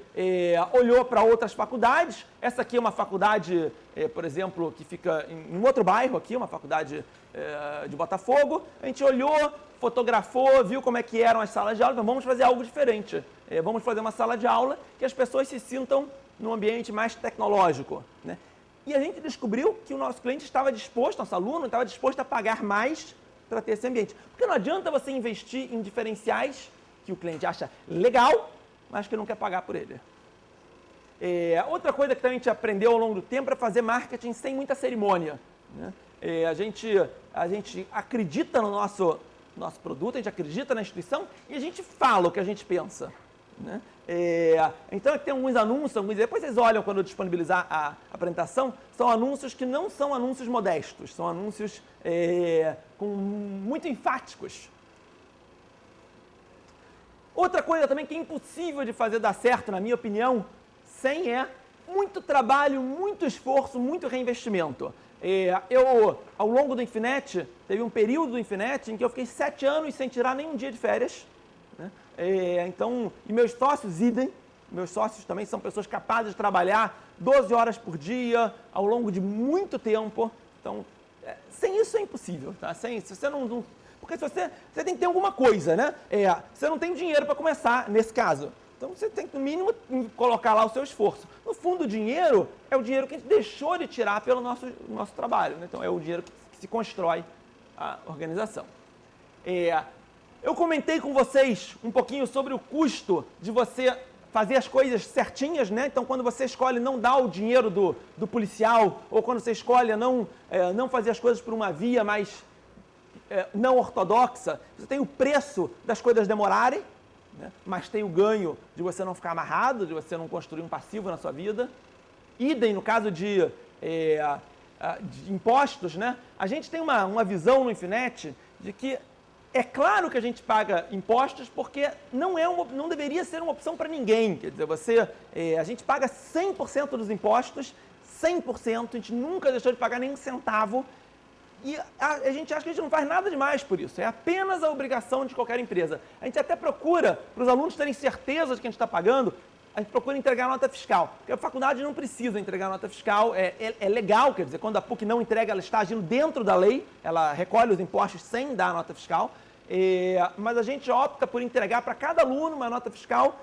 olhou para outras faculdades. Essa aqui é uma faculdade, por exemplo, que fica em um outro bairro aqui, uma faculdade de Botafogo. A gente olhou, fotografou, viu como é que eram as salas de aula. Então, vamos fazer algo diferente. Vamos fazer uma sala de aula que as pessoas se sintam num ambiente mais tecnológico. Né? E a gente descobriu que o nosso cliente estava disposto, nosso aluno estava disposto a pagar mais para ter esse ambiente. Porque não adianta você investir em diferenciais que o cliente acha legal, mas que não quer pagar por ele. Outra coisa que também a gente aprendeu ao longo do tempo é fazer marketing sem muita cerimônia. Né? A gente acredita no nosso produto, a gente acredita na instituição e a gente fala o que a gente pensa. Né? Então, tem alguns anúncios, depois vocês olham quando eu disponibilizar a apresentação, são anúncios que não são anúncios modestos, são anúncios muito enfáticos. Outra coisa também que é impossível de fazer dar certo, na minha opinião, sem muito trabalho, muito esforço, muito reinvestimento. Eu, ao longo do Infinet, teve um período do Infinet em que eu fiquei 7 anos sem tirar nenhum dia de férias. Né? E meus sócios, idem, meus sócios também são pessoas capazes de trabalhar 12 horas por dia, ao longo de muito tempo. Então, sem isso é impossível, tá? Se você não porque você tem que ter alguma coisa, né? Você não tem dinheiro para começar, nesse caso. Então, você tem que, no mínimo, colocar lá o seu esforço. No fundo, o dinheiro é o dinheiro que a gente deixou de tirar pelo nosso trabalho. Né? Então, é o dinheiro que se constrói a organização. Eu comentei com vocês um pouquinho sobre o custo de você fazer as coisas certinhas, né? Então, quando você escolhe não dar o dinheiro do policial, ou quando você escolhe não fazer as coisas por uma via mais não ortodoxa, você tem o preço das coisas demorarem, né? Mas tem o ganho de você não ficar amarrado, de você não construir um passivo na sua vida. Idem no caso de impostos, né? A gente tem uma visão no Infinet de que é claro que a gente paga impostos porque não deveria ser uma opção para ninguém. Quer dizer, a gente paga 100% dos impostos, 100%, a gente nunca deixou de pagar nem um centavo. E a gente acha que a gente não faz nada demais por isso. É apenas a obrigação de qualquer empresa. A gente até procura, para os alunos terem certeza de que a gente está pagando, a gente procura entregar a nota fiscal. Porque a faculdade não precisa entregar a nota fiscal, é legal, quer dizer, quando a PUC não entrega, ela está agindo dentro da lei, ela recolhe os impostos sem dar a nota fiscal, mas a gente opta por entregar para cada aluno uma nota fiscal,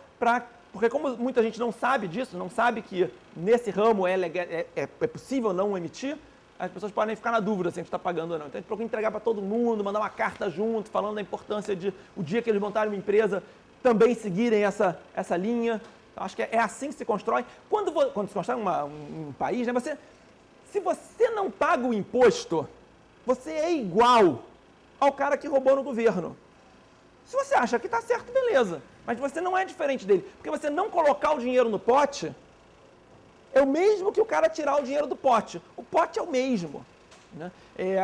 porque como muita gente não sabe disso, não sabe que nesse ramo é possível não emitir, as pessoas podem ficar na dúvida se a gente está pagando ou não. Então a gente procura entregar para todo mundo, mandar uma carta junto, falando da importância de o dia que eles montarem uma empresa também seguirem essa linha. Então, acho que é assim que se constrói. Quando se constrói um país, né, se você não paga o imposto, você é igual ao cara que roubou no governo. Se você acha que está certo, beleza. Mas você não é diferente dele. Porque você não colocar o dinheiro no pote é o mesmo que o cara tirar o dinheiro do pote. O pote é o mesmo. Né?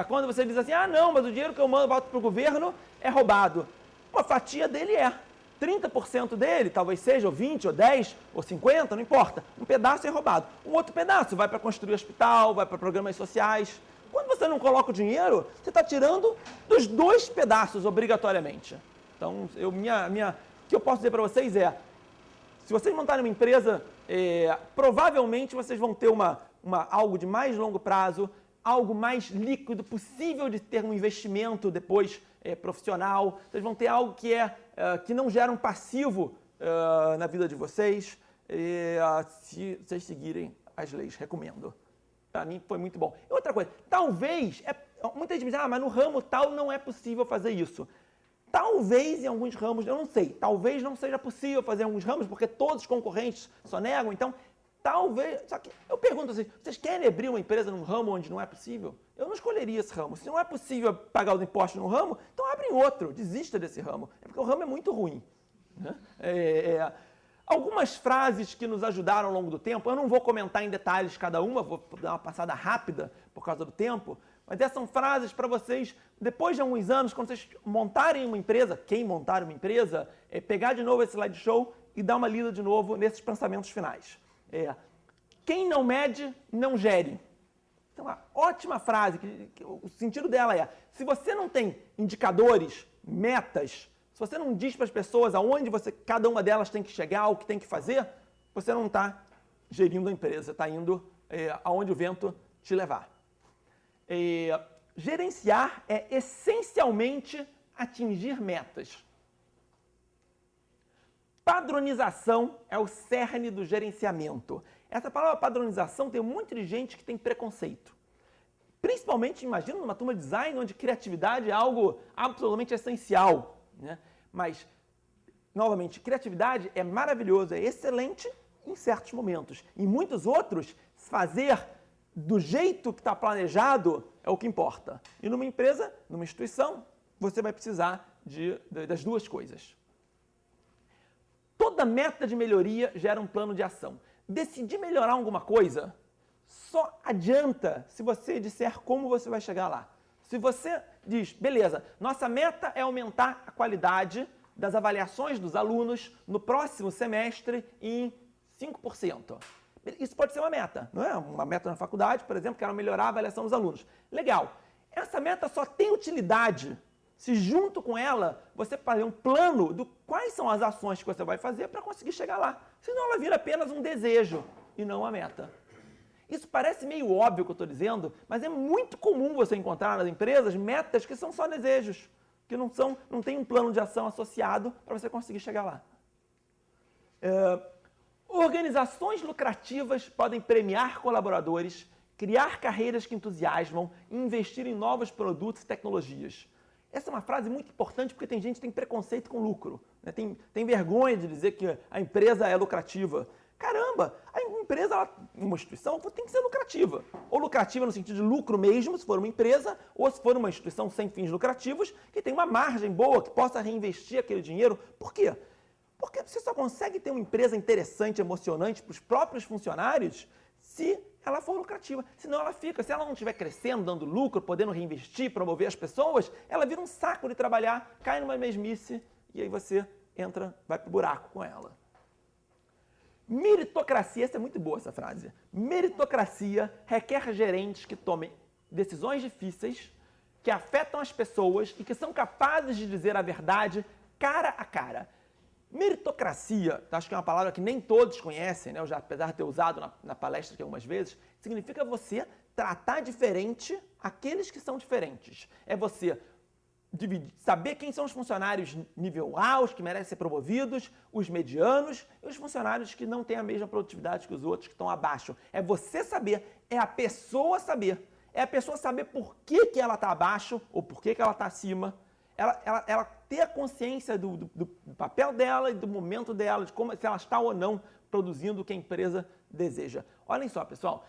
Quando você diz assim, não, mas o dinheiro que eu mando volta para o governo é roubado. Uma fatia dele é. 30% dele, talvez seja, ou 20, ou 10, ou 50, não importa. Um pedaço é roubado. Um outro pedaço vai para construir hospital, vai para programas sociais. Quando você não coloca o dinheiro, você está tirando dos dois pedaços, obrigatoriamente. Então, o que eu posso dizer para vocês é, se vocês montarem uma empresa, provavelmente vocês vão ter algo de mais longo prazo, algo mais líquido, possível de ter um investimento depois profissional. Vocês vão ter algo que não gera um passivo na vida de vocês, se vocês seguirem as leis. Recomendo. Para mim foi muito bom. E outra coisa, talvez, muita gente diz, mas no ramo tal não é possível fazer isso. Talvez em alguns ramos, eu não sei, talvez não seja possível fazer em alguns ramos, porque todos os concorrentes só negam, então talvez, só que eu pergunto assim, vocês querem abrir uma empresa num ramo onde não é possível? Eu não escolheria esse ramo. Se não é possível pagar os impostos num ramo, então abre em outro, desista desse ramo. É porque o ramo é muito ruim. Né? Algumas frases que nos ajudaram ao longo do tempo, eu não vou comentar em detalhes cada uma, vou dar uma passada rápida por causa do tempo, mas essas são frases para vocês, depois de alguns anos, quando vocês montarem uma empresa, quem montar uma empresa, pegar de novo esse slideshow e dar uma lida de novo nesses pensamentos finais. Quem não mede, não gere. Então, uma ótima frase, que o sentido dela é, se você não tem indicadores, metas, se você não diz para as pessoas aonde cada uma delas tem que chegar, o que tem que fazer, você não está gerindo a empresa, está indo aonde o vento te levar. Gerenciar é essencialmente atingir metas. Padronização é o cerne do gerenciamento. Essa palavra padronização tem muita gente que tem preconceito. Principalmente, imagina, numa turma de design, onde criatividade é algo absolutamente essencial. Né? Mas, novamente, criatividade é maravilhoso, é excelente em certos momentos. Em muitos outros, fazer do jeito que está planejado é o que importa. E numa empresa, numa instituição, você vai precisar das duas coisas. Toda meta de melhoria gera um plano de ação. Decidir melhorar alguma coisa só adianta se você disser como você vai chegar lá. Se você diz, beleza, nossa meta é aumentar a qualidade das avaliações dos alunos no próximo semestre em 5%. Isso pode ser uma meta, não é? Uma meta na faculdade, por exemplo, que era melhorar a avaliação dos alunos. Legal. Essa meta só tem utilidade se junto com ela você fazer um plano de quais são as ações que você vai fazer para conseguir chegar lá. Senão ela vira apenas um desejo e não uma meta. Isso parece meio óbvio que eu estou dizendo, mas é muito comum você encontrar nas empresas metas que são só desejos, que não tem um plano de ação associado para você conseguir chegar lá. Organizações lucrativas podem premiar colaboradores, criar carreiras que entusiasmam e investir em novos produtos e tecnologias. Essa é uma frase muito importante porque tem gente que tem preconceito com lucro, né? Tem vergonha de dizer que a empresa é lucrativa. Caramba, a empresa, uma instituição, tem que ser lucrativa. Ou lucrativa no sentido de lucro mesmo, se for uma empresa, ou se for uma instituição sem fins lucrativos, que tem uma margem boa, que possa reinvestir aquele dinheiro. Por quê? Porque você só consegue ter uma empresa interessante, emocionante para os próprios funcionários se ela for lucrativa. Senão ela fica, se ela não estiver crescendo, dando lucro, podendo reinvestir, promover as pessoas, ela vira um saco de trabalhar, cai numa mesmice e aí você vai para o buraco com ela. Meritocracia, essa é muito boa essa frase. Meritocracia requer gerentes que tomem decisões difíceis, que afetam as pessoas e que são capazes de dizer a verdade cara a cara. Meritocracia, acho que é uma palavra que nem todos conhecem, né? Eu já, apesar de ter usado na palestra aqui algumas vezes, significa você tratar diferente aqueles que são diferentes. É você saber quem são os funcionários nível A, os que merecem ser promovidos, os medianos e os funcionários que não têm a mesma produtividade que os outros, que estão abaixo. É você saber, é a pessoa saber. é a pessoa saber por que, que ela está abaixo ou por que, que ela está acima. Ela ter a consciência do papel dela e do momento dela, de como, se ela está ou não produzindo o que a empresa deseja. Olhem só, pessoal,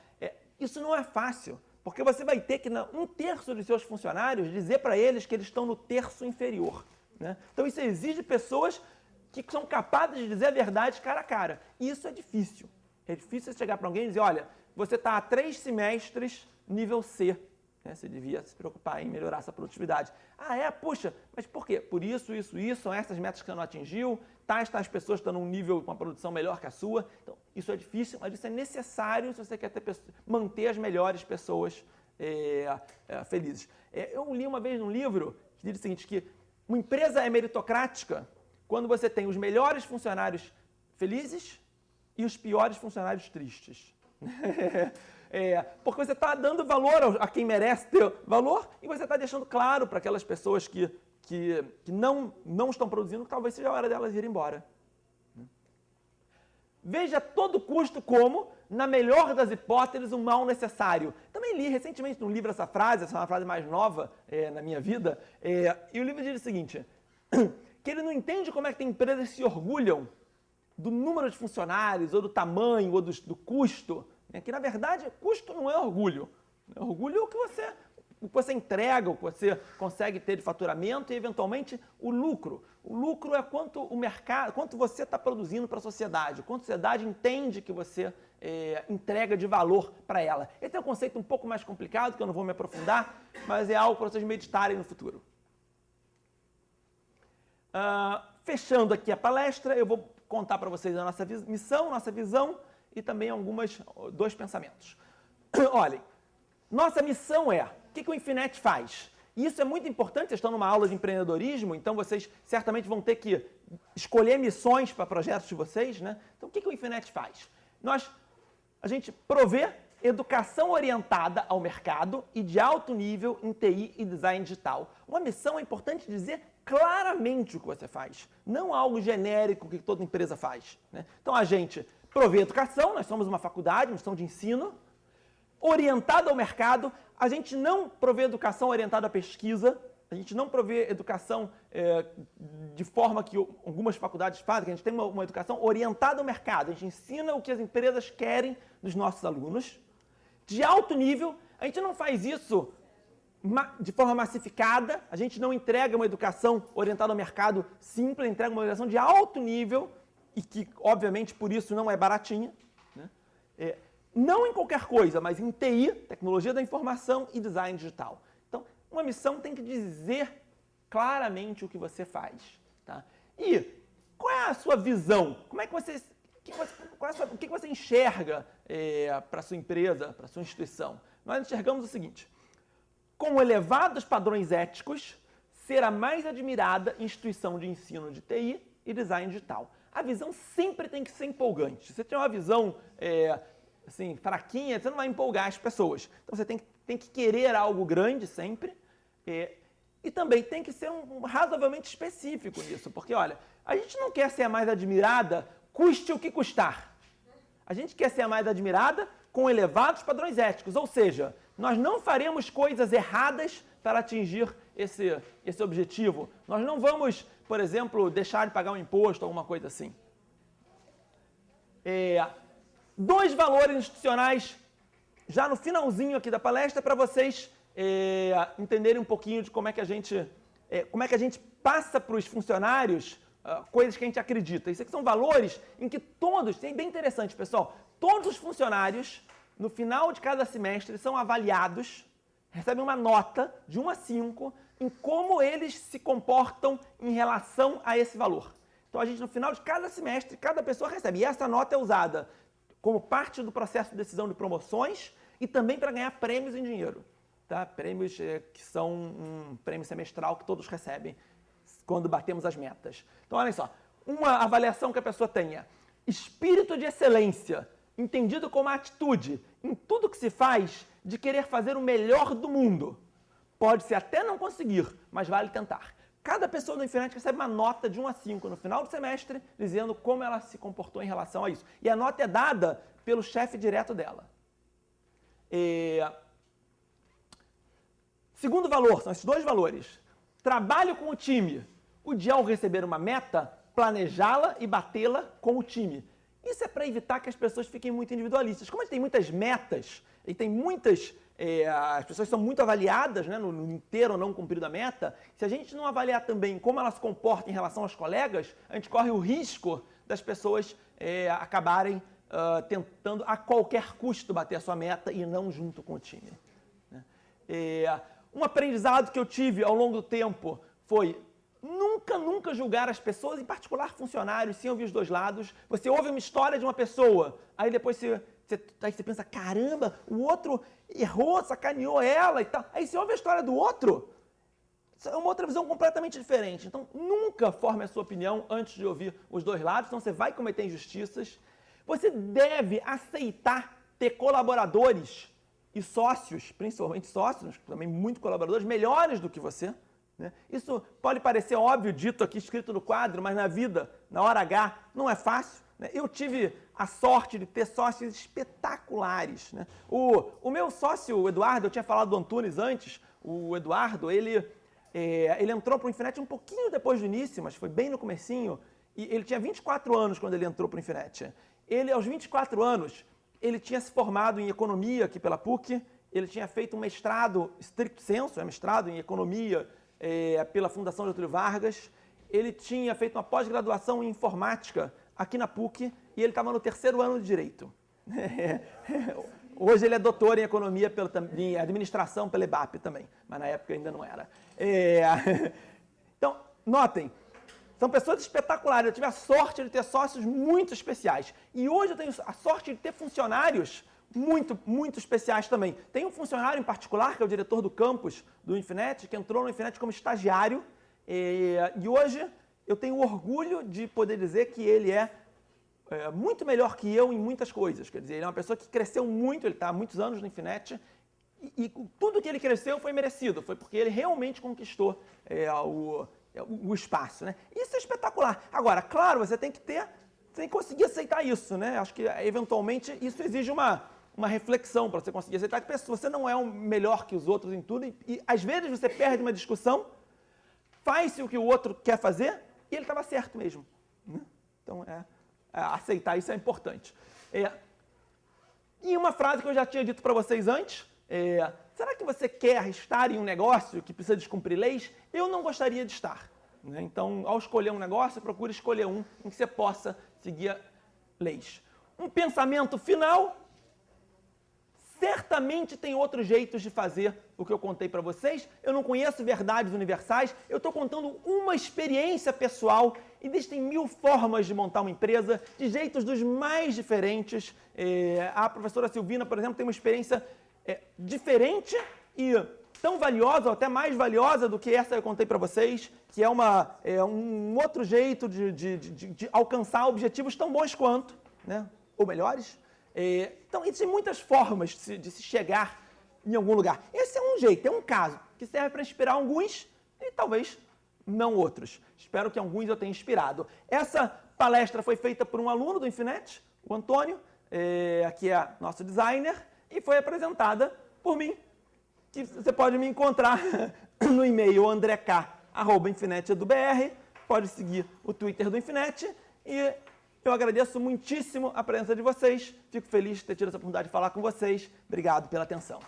isso não é fácil, porque você vai ter que, um terço dos seus funcionários, dizer para eles que eles estão no terço inferior. Né? Então isso exige pessoas que são capazes de dizer a verdade cara a cara. E isso é difícil. É difícil você chegar para alguém e dizer, olha, você está há 3 semestres nível C. Você devia se preocupar em melhorar essa produtividade. Puxa, mas por quê? Por isso, são essas metas que você não atingiu, tais pessoas estão num nível com uma produção melhor que a sua. Então, isso é difícil, mas isso é necessário se você quer manter as melhores pessoas felizes. Eu li uma vez num livro que diz o seguinte, que uma empresa é meritocrática quando você tem os melhores funcionários felizes e os piores funcionários tristes. Porque você está dando valor a quem merece ter valor e você está deixando claro para aquelas pessoas que não estão produzindo que talvez seja a hora delas ir embora. Veja a todo custo como, na melhor das hipóteses, um mal necessário. Também li recentemente num livro essa é uma frase mais nova na minha vida, e o livro diz o seguinte, que ele não entende como é que tem empresas que se orgulham do número de funcionários, ou do tamanho, ou do custo, que na verdade custo não é orgulho. Orgulho é o que você entrega, o que você consegue ter de faturamento e eventualmente o lucro. O lucro é quanto o mercado, quanto você está produzindo para a sociedade, quanto a sociedade entende que você entrega de valor para ela. Esse é um conceito um pouco mais complicado, que eu não vou me aprofundar, mas é algo para vocês meditarem no futuro. Fechando aqui a palestra, eu vou contar para vocês a nossa missão, nossa visão e também dois pensamentos. Olhem, nossa missão é, o que o Infinet faz? E isso é muito importante, vocês estão numa aula de empreendedorismo, então vocês certamente vão ter que escolher missões para projetos de vocês, né? Então o que o Infinet faz? A gente provê educação orientada ao mercado e de alto nível em TI e design digital. Uma missão é importante dizer claramente o que você faz, não algo genérico que toda empresa faz, né? Então a gente provê educação, nós somos uma faculdade, uma instituição de ensino, orientada ao mercado, a gente não provê educação orientada à pesquisa, a gente não provê educação de forma que algumas faculdades fazem, que a gente tem uma educação orientada ao mercado, a gente ensina o que as empresas querem dos nossos alunos. De alto nível, a gente não faz isso de forma massificada, a gente não entrega uma educação orientada ao mercado simples, entrega uma educação de alto nível e que, obviamente, por isso não é baratinha, né? Não em qualquer coisa, mas em TI, tecnologia da informação e design digital. Então, uma missão tem que dizer claramente o que você faz. Tá? E qual é a sua visão? Como é que você, o que você enxerga para a sua empresa, para a sua instituição? Nós enxergamos o seguinte, com elevados padrões éticos, ser a mais admirada instituição de ensino de TI e design digital. A visão sempre tem que ser empolgante. Se você tem uma visão assim, fraquinha, você não vai empolgar as pessoas. Então você tem que querer algo grande sempre e também tem que ser razoavelmente específico nisso, porque olha, a gente não quer ser a mais admirada, custe o que custar. A gente quer ser a mais admirada com elevados padrões éticos, ou seja, nós não faremos coisas erradas para atingir esse objetivo. Nós não vamos, por exemplo, deixar de pagar um imposto, alguma coisa assim. 2 valores institucionais, já no finalzinho aqui da palestra, para vocês entenderem um pouquinho de como é que a gente passa para os funcionários coisas que a gente acredita. Isso aqui são valores em que todos, é bem interessante, pessoal, todos os funcionários, no final de cada semestre, são avaliados, recebem uma nota de 1 a 5 em como eles se comportam em relação a esse valor. Então, a gente, no final de cada semestre, cada pessoa recebe. E essa nota é usada como parte do processo de decisão de promoções e também para ganhar prêmios em dinheiro. Tá? Prêmios que são um prêmio semestral que todos recebem quando batemos as metas. Então, olhem só, uma avaliação que a pessoa tenha espírito de excelência, entendido como a atitude em tudo que se faz de querer fazer o melhor do mundo. Pode-se até não conseguir, mas vale tentar. Cada pessoa do Infinet recebe uma nota de 1 a 5 no final do semestre, dizendo como ela se comportou em relação a isso. E a nota é dada pelo chefe direto dela. Segundo valor, são esses dois valores. Trabalho com o time. O dia ao receber uma meta, planejá-la e batê-la com o time. Isso é para evitar que as pessoas fiquem muito individualistas. Como a gente tem muitas metas e tem muitas... as pessoas são muito avaliadas, né, no inteiro ou não cumprido a meta. Se a gente não avaliar também como ela se comporta em relação aos colegas, a gente corre o risco das pessoas acabarem tentando a qualquer custo bater a sua meta e não junto com o time. Um aprendizado que eu tive ao longo do tempo foi nunca julgar as pessoas, em particular funcionários, sem ouvir os dois lados. Você ouve uma história de uma pessoa, aí depois você pensa, caramba, o outro errou, sacaneou ela e tal. Aí você ouve a história do outro, é uma outra visão completamente diferente. Então, nunca forme a sua opinião antes de ouvir os dois lados, senão você vai cometer injustiças. Você deve aceitar ter colaboradores e sócios, principalmente sócios, também muito colaboradores, melhores do que você. Né? Isso pode parecer óbvio, dito aqui, escrito no quadro, mas na vida, na hora H, não é fácil. Né? Eu tive a sorte de ter sócios espetaculares. Né? O meu sócio, o Eduardo, eu tinha falado do Antunes antes, o Eduardo, ele entrou para o Infinet um pouquinho depois do início, mas foi bem no comecinho, e ele tinha 24 anos quando ele entrou para o Infinet. Ele, aos 24 anos, ele tinha se formado em economia aqui pela PUC, ele tinha feito um mestrado stricto sensu, mestrado em economia pela Fundação Getúlio Vargas, ele tinha feito uma pós-graduação em informática aqui na PUC e ele estava no 3º ano de Direito. Hoje ele é doutor em economia, em administração pela EBAP também, mas na época ainda não era. Então, notem, são pessoas espetaculares. Eu tive a sorte de ter sócios muito especiais. E hoje eu tenho a sorte de ter funcionários muito especiais também. Tem um funcionário em particular, que é o diretor do campus do Infinet, que entrou no Infinet como estagiário. E hoje eu tenho orgulho de poder dizer que ele é muito melhor que eu em muitas coisas. Quer dizer, ele é uma pessoa que cresceu muito, ele está há muitos anos no Infinet. E tudo que ele cresceu foi merecido. Foi porque ele realmente conquistou o espaço, né? Isso é espetacular. Agora, claro, você tem que conseguir aceitar isso, né? Acho que, eventualmente, isso exige uma reflexão para você conseguir aceitar que você não é melhor que os outros em tudo e às vezes você perde uma discussão, faz-se o que o outro quer fazer e ele estava certo mesmo. Né? Então, aceitar isso é importante. E uma frase que eu já tinha dito para vocês antes, será que você quer estar em um negócio que precisa descumprir leis? Eu não gostaria de estar. Né? Então, ao escolher um negócio, procure escolher um em que você possa seguir leis. Um pensamento final, certamente tem outros jeitos de fazer o que eu contei para vocês. Eu não conheço verdades universais, eu estou contando uma experiência pessoal. Existem 1000 formas de montar uma empresa, de jeitos dos mais diferentes. A professora Silvina, por exemplo, tem uma experiência diferente e tão valiosa, ou até mais valiosa do que essa que eu contei para vocês, que é um outro jeito de alcançar objetivos tão bons quanto, né? Ou melhores. Então, existem muitas formas de se chegar em algum lugar. Esse é um jeito, é um caso, que serve para inspirar alguns e talvez não outros. Espero que alguns eu tenha inspirado. Essa palestra foi feita por um aluno do Infinet, o Antônio, que é nosso designer, e foi apresentada por mim, que você pode me encontrar no e-mail andrek@infinet.br, pode seguir o Twitter do Infinet e eu agradeço muitíssimo a presença de vocês, fico feliz de ter tido essa oportunidade de falar com vocês. Obrigado pela atenção.